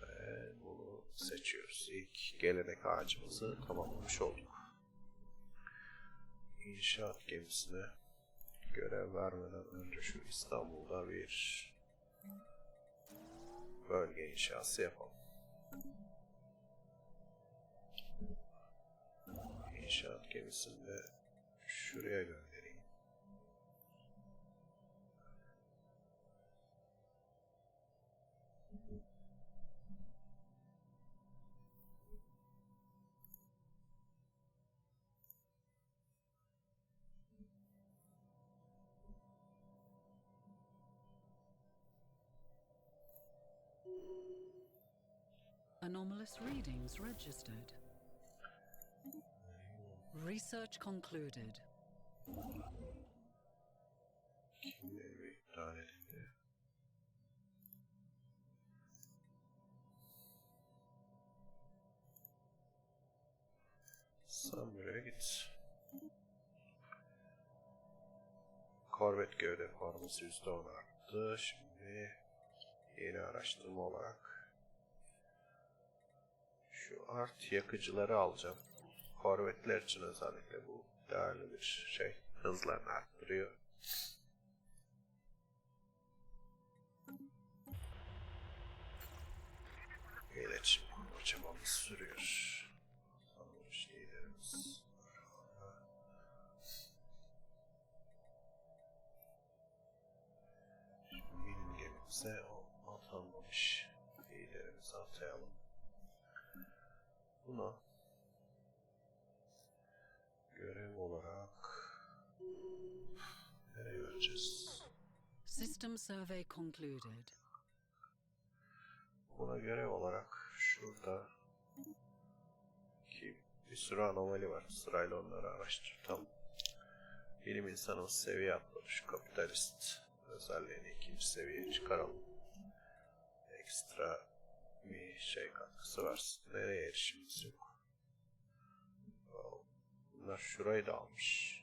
Ve bunu seçiyoruz. İlk gelenek ağacımızı tamamlamış olduk. İnşaat gemisine görev vermeden önce şu İstanbul'da bir bölge inşası yapalım. İnşaat gemisini de şuraya göndereyim.
Anomalous readings registered. Research concluded.
Kimleri iptal edildi? Sen buraya git. Korvet gövde forması %10 arttı. Şimdi yeni araştırma olarak şu art yakıcıları alacağım. Korvetler için özellikle bu değerli bir şey. Hızlarını arttırıyor. İletişim kurma çabamız sürüyor. Tanınmış liderimiz. bize o atanmamış. İyilerimizi atayalım. Buna görev olarak nereye vereceğiz?
System survey concluded.
Buna görev olarak şurada ki bir sürü anomali var. Sırayla onları araştırtalım. Bilim insanımız seviye atladı. Şu kapitalist özelliğini ikinci seviyeye çıkaralım. Ekstra bir şey katkısı versin. Nereye erişimimiz yok? Bunlar şurayı da almış.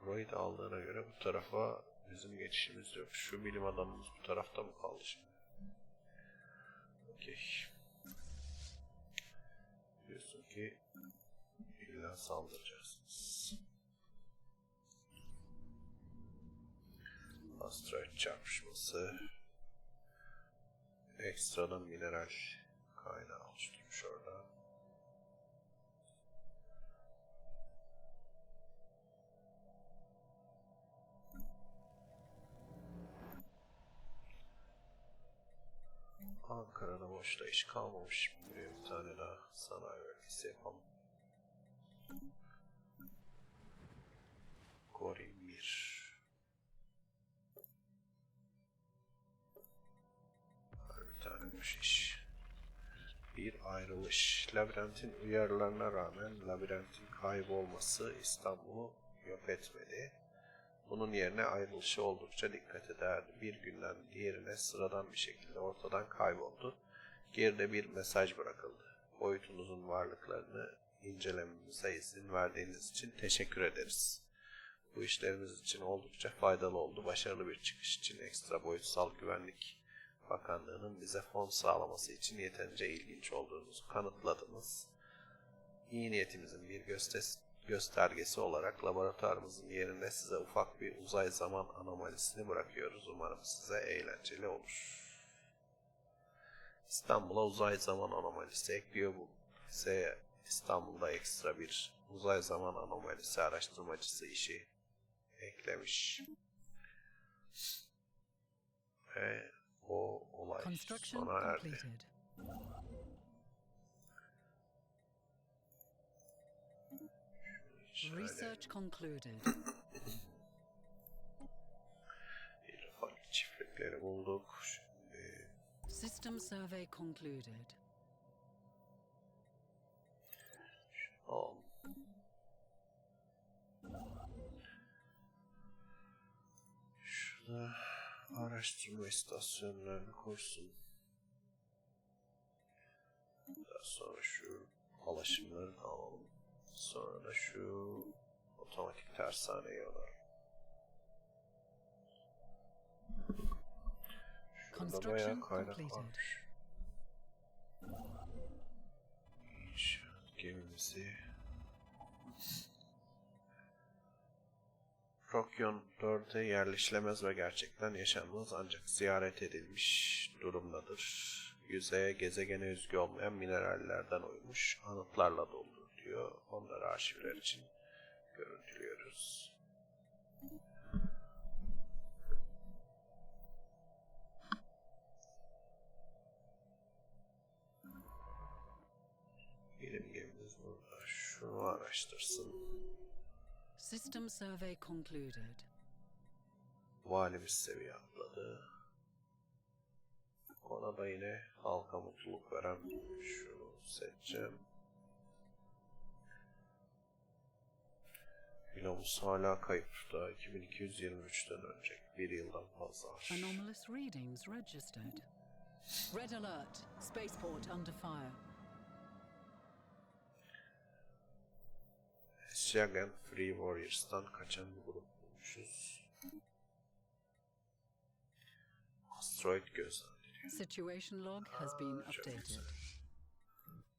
Burayı da aldığına göre bu tarafa bizim geçişimiz yok. Şu bilim adamımız bu tarafta mı kaldı şimdi? Okey. Diyorsun ki illa saldıracaksınız. Asteroid çarpışması. Ekstradan mineral kaynağı oluşturmuş orada. Ankara'da boşta iş kalmamış. Buraya bir tane daha sanayi bölgesi yapalım. Gorin 1. Bir tane boş iş. Bir ayrılış. Labirentin uyarılarına rağmen labirentin kaybolması İstanbul'u yok etmedi. Bunun yerine ayrılışı oldukça dikkat ederdi. Bir günden diğerine sıradan bir şekilde ortadan kayboldu. Geride bir mesaj bırakıldı. Boyutunuzun varlıklarını incelememize izin verdiğiniz için teşekkür ederiz. Bu işlerimiz için oldukça faydalı oldu. Başarılı bir çıkış için ekstra boyutsal güvenlik Bakanlığı'nın bize fon sağlaması için yeterince ilginç olduğunuzu kanıtladınız. İyi niyetimizin bir göstergesi olarak laboratuvarımızın yerine size ufak bir uzay zaman anomalisini bırakıyoruz. Umarım size eğlenceli olur. İstanbul'a uzay zaman anomalisi ekliyor bu. Bize İstanbul'da ekstra bir uzay zaman anomalisi araştırmacısı işi eklemiş. Ve o olay sona erdi.
Research concluded.
İlfak çiftlikleri bulduk. Şimdi
System survey concluded.
şurada araştırma istasyonlarını koysun. Daha sonra şu alaşımları da alalım. Sonra da şu otomatik tersaneyi alalım. Şurada bayağı kaynak varmış. İnşaat gemimizi. Prokyon 4'e yerleşilemez ve gerçekten yaşanmaz ancak ziyaret edilmiş durumdadır. Yüzeye gezegene özgü olmayan minerallerden oymuş, anıtlarla dolu diyor. Onları arşivler için görüntülüyoruz. Bilim gemimiz burada. Şunu araştırsın.
System survey concluded.
Valimiz seviye atladı. Ona da yine halka mutluluk veren şunu seçeceğim. Filomus hala kayıp. Daha 2223'ten önce. Bir yıldan fazla var.
Anomalous readings registered. Red alert. Spaceport under fire.
Jagan Free Warriors'tan kaçan bir grup bulmuşuz. Asteroid gözlemleniyor.
Situation log has been updated.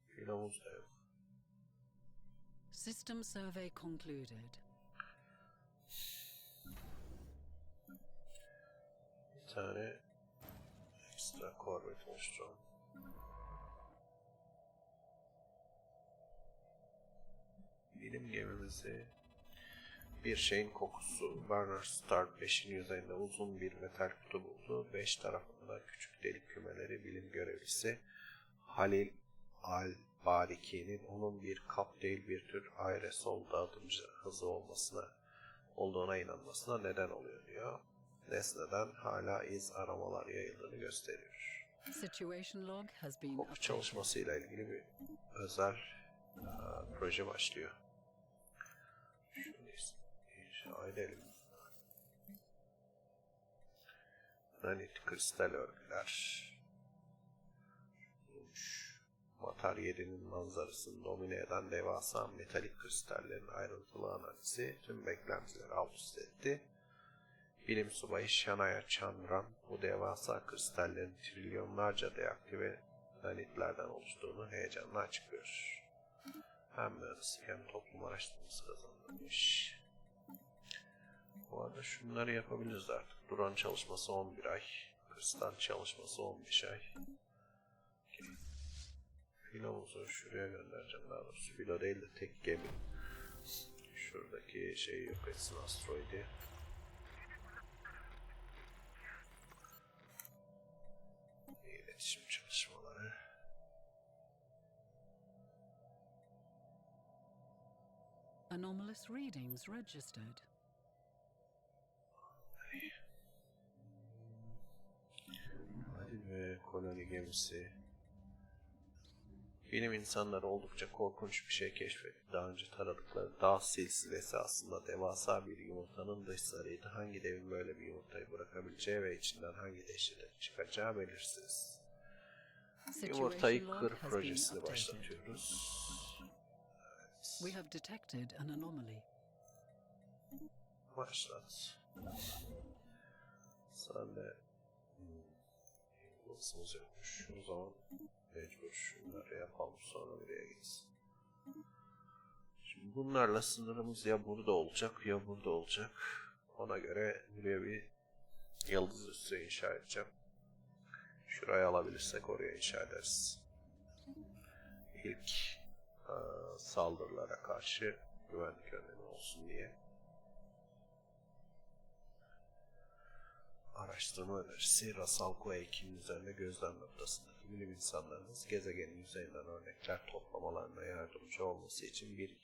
Filomus da yok.
System survey concluded.
Bir tane ekstra korvet oluşturalım. bilim gemimizi bir şeyin kokusu. Werner Star 5'in yüzeyinde uzun bir metal kutu buldu. 5 tarafında küçük delik kümeleri bilim görevlisi Halil Al-Bariki'nin onun bir kap değil bir tür aerosol dağıtımcı hızı olduğuna inanmasına neden oluyor diyor. Nesneden hala iz aramalar yayıldığını gösteriyor.
Situation log has been
Koku
updated.
çalışmasıyla ilgili bir özel proje başlıyor. Şunu inşa edelim. Granit kristal örgüler. Matar 7'nin manzarasını domine eden devasa metalik kristallerin ayrıntılı analizi tüm beklentileri alt üst etti. Bilim subayı Shanaya Chandran bu devasa kristallerin trilyonlarca deaktive granitlerden oluştuğunu heyecanla açıklıyor. Hem mühendislik hem toplum araştırması kazandırmış. Bu arada şunları yapabiliriz artık. Drone çalışması 11 ay. Kristal çalışması 15 ay. Filomuzu şuraya göndereceğim daha doğrusu. Filo değil de tek gemi. Şuradaki şeyi yok etsin, asteroidi. İletişim çalışmaları.
Anomalous readings registered.
Halil ve koloni gemisi. Bilim insanları oldukça korkunç bir şey keşfetti. Daha önce taradıkları dağ silsilesi aslında devasa bir yumurtanın dış zarıydı. Hangi devin böyle bir yumurtayı bırakabileceği ve içinden hangi dehşetin çıkacağı belirsiz. Yumurtayı kır projesini başlatıyoruz.
We have detected an anomaly.
Başlat. Sen de nasılsınız yokmuş. O zaman mecbur şunları yapalım, sonra buraya gitsin. Şimdi bunlarla sınırımız ya burada olacak ya burada olacak. Ona göre buraya bir yıldız üssü inşa edeceğim. Şurayı alabilirsek oraya inşa ederiz. İlk saldırılara karşı güvenlik önlemi olsun diye. Araştırma önerisi Rasalko ekinin üzerinde gözlem noktasındaki bilim insanlarımız gezegenin yüzeyinden örnekler toplamalarına yardımcı olması için bir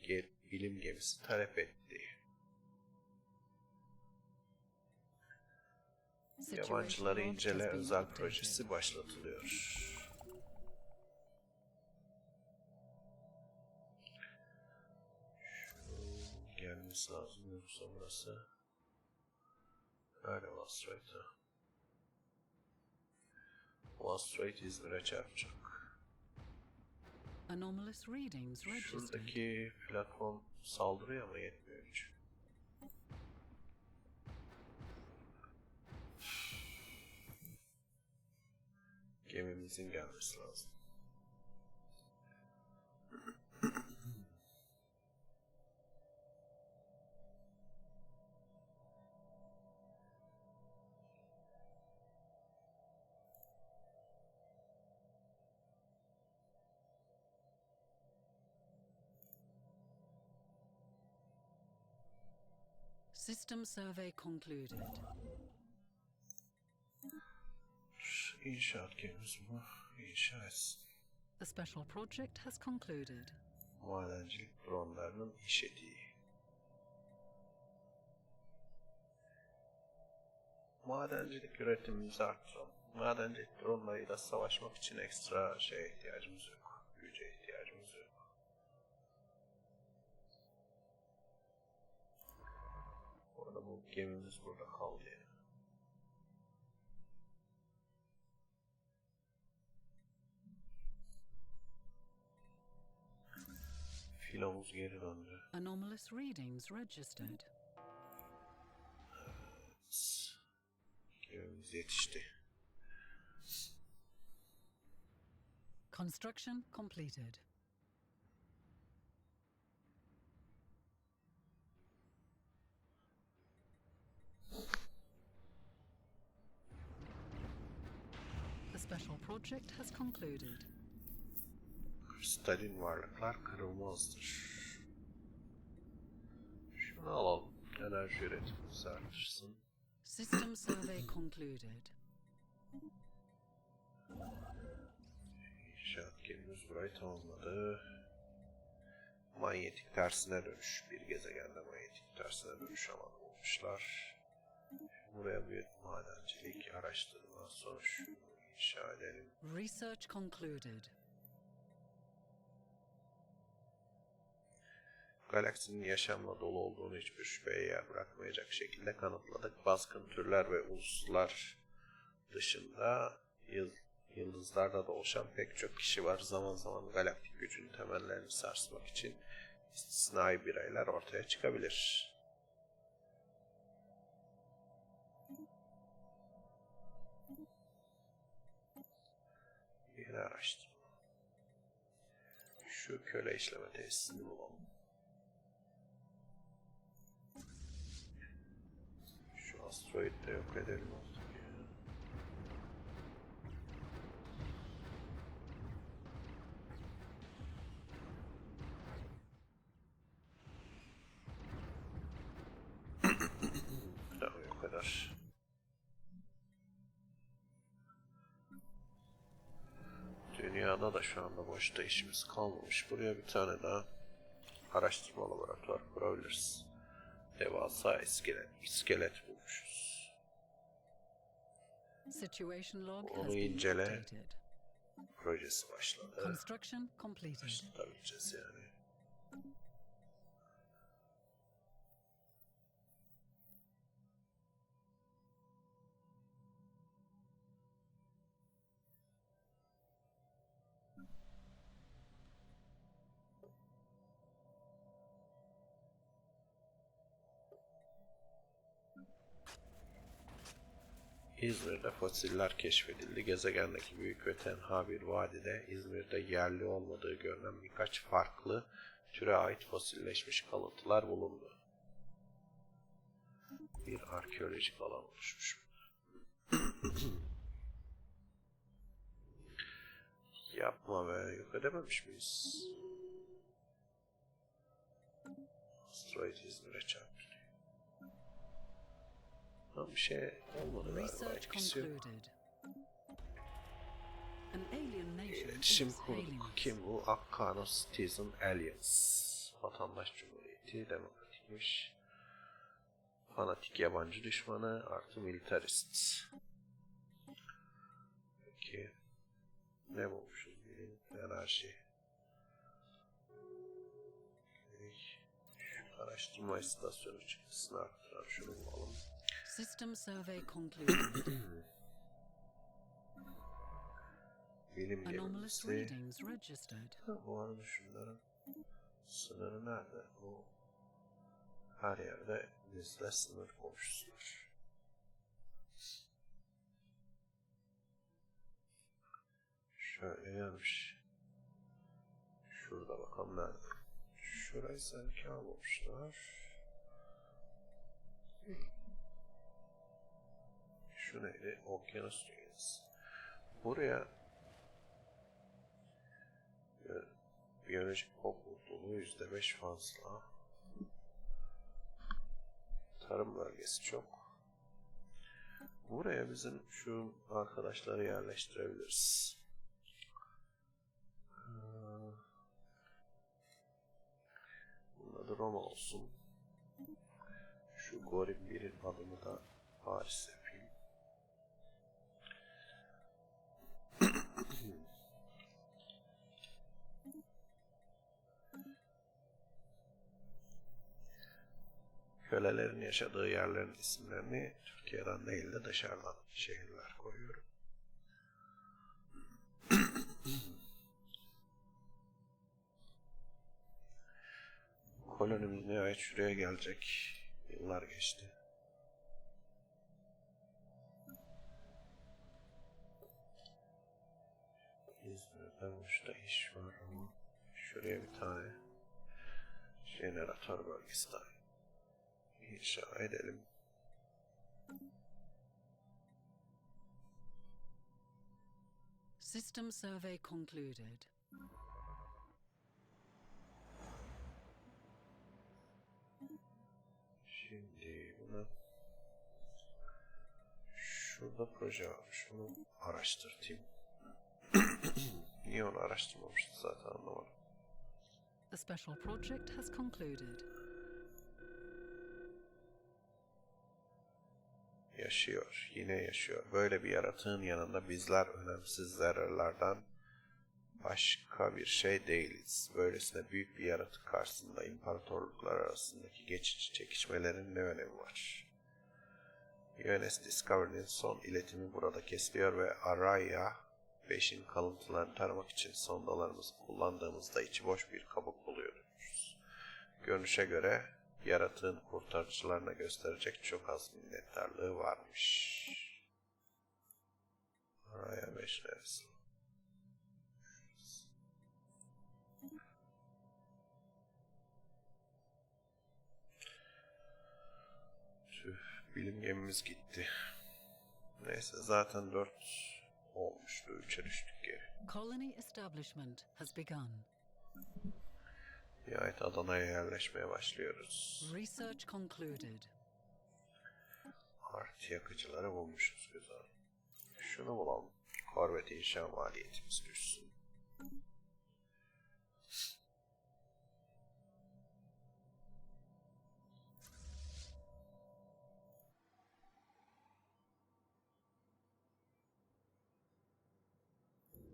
bilim gemisi talep etti. Yabancıları incele özel projesi başlatılıyor. Şu gelmesi lazım yoksa burası. Nerede Wastrate? Wastrate İzmir'e çarpacak.
Anomalous readings registered.
Şuradaki platform saldırıyor ama yetmiyor hiç. Gemimizin gelmesi lazım.
System survey concluded.
İnşaat gemimiz bu. İnşa etsin.
The special project has concluded.
Madencilik dronlarının iş etiği. Madencilik üretimimizi arttıralım. Madencilik dronlarıyla savaşmak için ekstra şeye ihtiyacımız yok. Güce ihtiyacımız yok. Bu arada bu gemimiz burada kaldı yani. Filomuz geri döndü.
Anomalous readings registered.
Gemimiz yetişti.
Construction completed. The special project has concluded.
Kristalin varlıklar kırılmazdır. Şunu alalım. Enerji üretimimizi artırsın.
System survey concluded.
İnşaat gemimiz burayı tamamladı. Manyetik tersine dönüş. Bir gezegende manyetik tersine dönüş alanı bulmuşlar. Buraya bir madencilik araştırma sonuç inşa edelim.
Research concluded.
Galaksinin yaşamla dolu olduğunu hiçbir şüpheye yer bırakmayacak şekilde kanıtladık. Baskın türler ve uluslar dışında yıldızlarda da oluşan pek çok kişi var. Zaman zaman galaktik gücün temellerini sarsmak için istisnai bireyler ortaya çıkabilir. Yeni araştırma. Şu köle işleme tesisini bulalım. Şu asteroidi de yok edelim artık ya. Tamam, o kadar. Dünyada da şu anda boşta işimiz kalmamış. Buraya bir tane daha araştırma laboratuvarı kurabiliriz. Devasa iskelet bulmuşuz.
Situation log
Onu
has been
incele.
updated.
Projesi başladı.
Construction completed.
Başlatabileceğiz yani. İzmir'de fosiller keşfedildi. Gezegendeki büyük ve tenha bir vadide İzmir'de yerli olmadığı görünen birkaç farklı türe ait fosilleşmiş kalıntılar bulundu. Bir arkeolojik alan oluşmuş. Yapma be, yok edememiş miyiz? Asteroid İzmir'e çarptı. Tam bir şey olmadı galiba,
Research
etkisi yok.
concluded. An alien nation
İletişim
is
kurduk.
hailing us.
Kim bu? Akkanos Citizen Alliance. Vatandaş Cumhuriyeti, demokratikmiş. Fanatik yabancı düşmanı artı militarist. Peki. Ne bulmuşuz? Bilim, enerji. Şu araştırma istasyonu çıktısını arttıran şunu bulalım.
System survey concluded.
Bilim
Anomalous
gemisi.
readings registered.
Bu arada şunların sınırı nerede? Bu her yerde bizle sınır komşusular. Şöyle gelmiş. Şurada bakalım nerede? Şurayı sanki almamışlar. Şu neydi? Okyanus dünyası. Buraya biyolojik kod bulduğunu %5 fazla. Tarım bölgesi çok. Buraya bizim şu arkadaşları yerleştirebiliriz. Bunun adı Roma olsun. Şu Goril 1'in adını da Paris yapayım. Kölelerin yaşadığı yerlerin isimlerini Türkiye'den değil de dışarıdan şehirler koyuyorum. Kolonimiz nihayet şuraya gelecek. Yıllar geçti. İzmir'de boşta iş var ama şuraya bir tane jeneratör bölgesi daha inşa edelim.
System survey concluded.
Şurada proje var. Şunu araştırayım. Niye onu araştırmamıştı zaten anlamadım.
The special project has concluded.
Yaşıyor. Yine yaşıyor. Böyle bir yaratığın yanında bizler önemsiz zerrelerden başka bir şey değiliz. Böylesine büyük bir yaratık karşısında imparatorluklar arasındaki geçici çekişmelerin ne önemi var? UNS Discovery'nin son iletimi burada kesiliyor ve Araya 5'in kalıntılarını taramak için sondalarımızı kullandığımızda içi boş bir kabuk buluyoruz. Görünüşe göre yaratığın kurtarıcılarına gösterecek çok az minnettarlığı varmış. Araya 5 neresi? Tüh, bilim gemimiz gitti. Neyse zaten 4 olmuştu. 3'e düştük geri.
Colony establishment has begun.
Nihayet Adana'ya yerleşmeye başlıyoruz.
Research concluded.
Artı yakıcıları bulmuşuz güzel. Şunu bulalım. Korvet inşa maliyetimiz düşsün.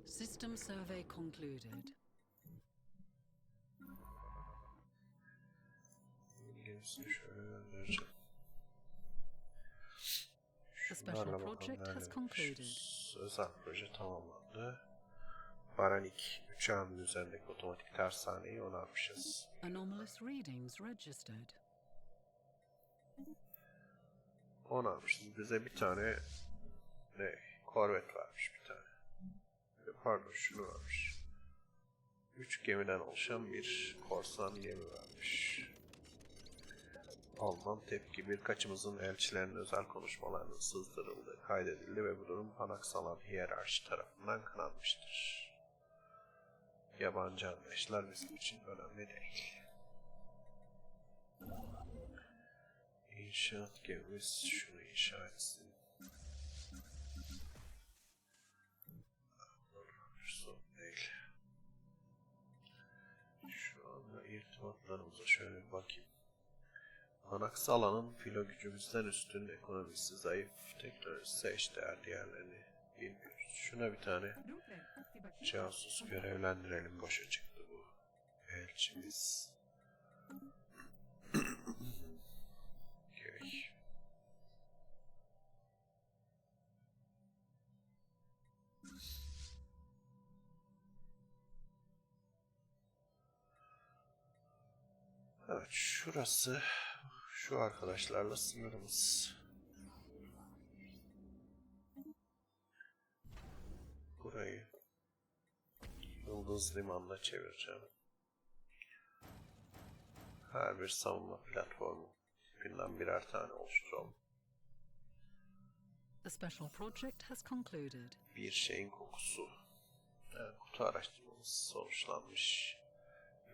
System survey concluded.
Gerisini şöyle göndereceğim.
The special
Şunlarla
project
bakalım
has concluded.
neredemişiz. Özel proje tamamlandı. Baranik 3 A'nın üzerindeki otomatik tersaneyi onarmışız.
Anomalous readings registered.
Onarmışız. Bize bir tane korvet vermiş bir tane. Pardon şunu vermiş. 3 gemiden oluşan bir korsan gemi vermiş. Alınan tepki birkaçımızın elçilerinin özel konuşmalarının sızdırıldığı kaydedildi ve bu durum Panaksalan hiyerarşi tarafından kınanmıştır. Yabancı anlayışlar bizim için önemli değil. İnşaat gemimiz şunu inşa etsin. Sorun değil. Şu anda irtibatlarımıza şöyle bir bakayım. Panaksala'nın filo gücümüzden üstün, ekonomisi zayıf, teknolojisi eşdeğer diğerlerini bilmiyoruz. Şuna bir tane casus görevlendirelim. Boşa çıktı bu elçimiz. Okay. Evet, şurası şu arkadaşlarla sınırımız. Burayı Yıldız Limanı'na çevireceğim. Her bir savunma platformu günden birer tane oluşturalım.
The special project has concluded.
Bir şeyin kokusu. Yani kutu araştırmamız sonuçlanmış.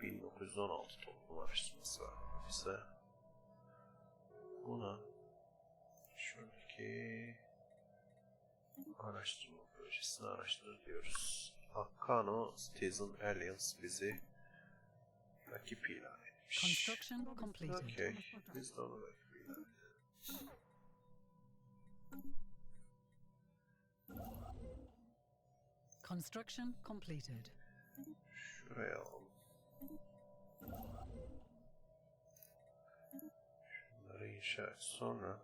1916 toplum araştırması var bize. Buna şuradaki araştırma projesini araştır diyoruz. Akano Citizen Alliance bizi rakip ilan etmiş.
Construction completed.
Okay. Biz de onu rakip ilan edelim.
Construction completed.
Şuraya alalım. Şunları inşa et. Sonra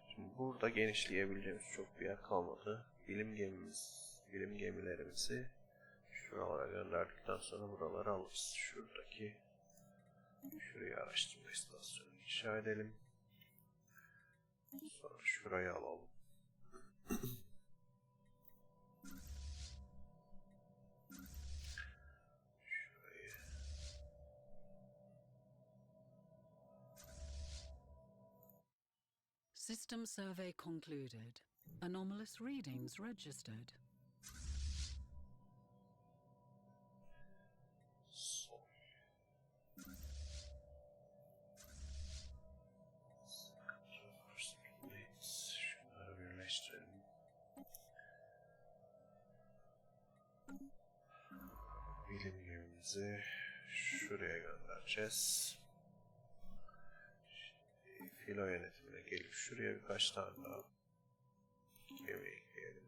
şimdi burada genişleyebileceğimiz çok bir yer kalmadı. Bilim gemilerimizi şuralara gönderdikten sonra buraları alırız. Şurayı araştırma istasyonu inşa edelim. Sonra şurayı alalım.
System survey concluded. Anomalous readings registered.
bilim gemimizi şuraya göndereceğiz. Şimdi filo yönetimine gelip şuraya birkaç tane daha gemi ekleyelim.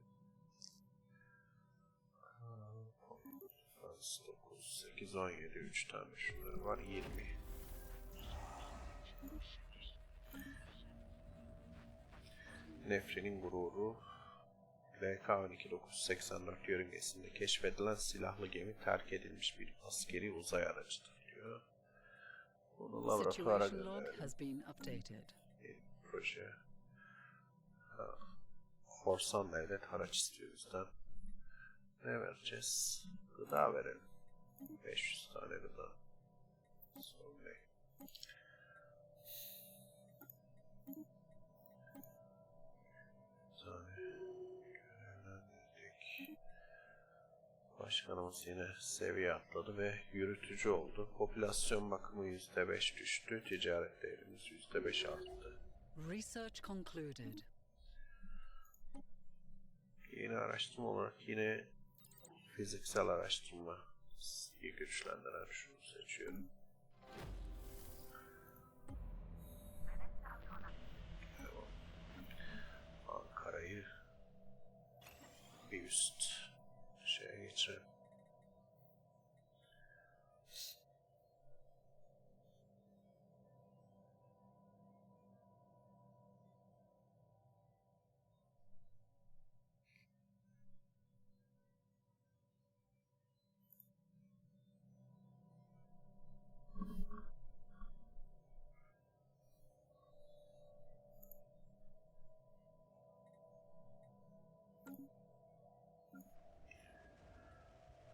9, 8, 17, 3 tane şunları var, 20. Nefrenin gururu. LK-12984 yörüngesinde keşfedilen silahlı gemi terk edilmiş bir askeri uzay aracıdır diyor. Bunu laboratuvara gönderelim. Bir proje. Korsan devlet haraç istiyor bizden. Ne vereceğiz? Gıda verelim. 500 tane gıda. Sorun değil. Başkanımız yine seviye atladı ve yürütücü oldu. Popülasyon bakımı %5 düştü. Ticaret değerimiz %5 arttı.
Research concluded.
Yeni araştırma olarak yine fiziksel araştırma güçlendiren şunu seçiyorum. Ankara'yı bir üst şeye geçirelim.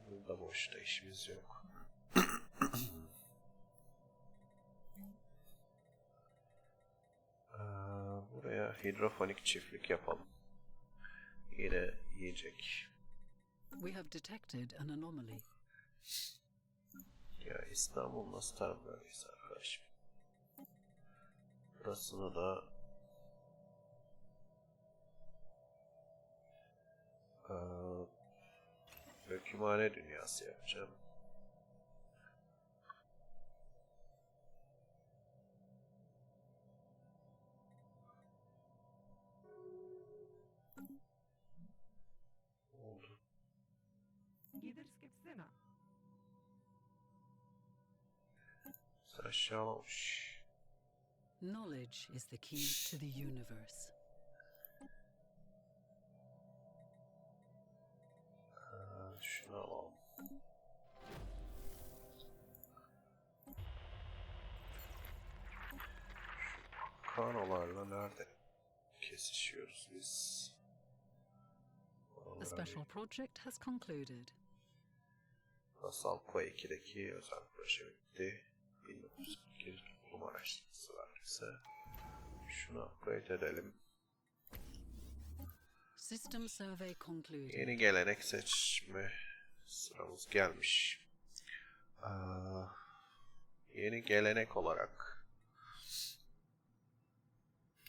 Burada boşta işimiz yok. Buraya hidrofonik çiftlik yapalım. Yine yiyecek.
We have detected an anomaly.
Ya İstanbul nasıl tam böyleyiz arkadaşım. Burasını da dökümhane dünyası yapacağım. Oldu. Aşağılamış.
Knowledge is the key to the universe.
Şunu alalım. Kanolarla nerede kesişiyoruz biz?
A special project has concluded.
Rasalko 2'deki özel proje bitti. 1942 toplum araştırması var bize. Şunu upgrade edelim.
System survey concluded.
Yeni gelenek seçme sıramız gelmiş. Yeni gelenek olarak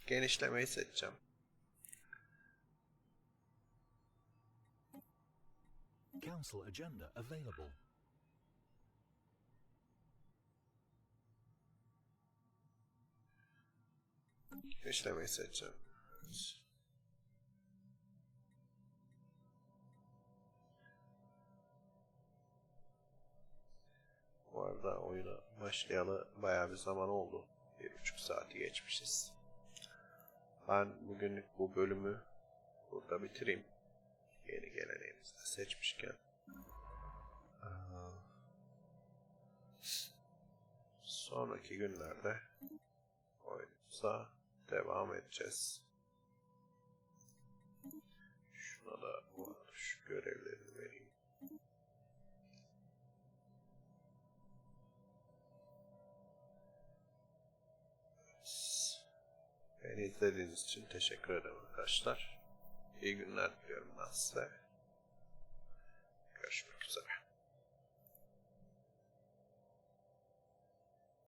genişlemeyi seçeceğim.
Council agenda available.
Genişlemeyi seçeceğim. Bu arada oyuna başlayalı bayağı bir zaman oldu. 1,5 saati geçmişiz. Ben bugünlük bu bölümü burada bitireyim. Yeni geleneğimizi de seçmişken. Sonraki günlerde oyunumuza devam edeceğiz. Şuna da şu görevlerini vereyim. Beni izlediğiniz için teşekkür ederim arkadaşlar. İyi günler diliyorum ben size. Görüşmek üzere.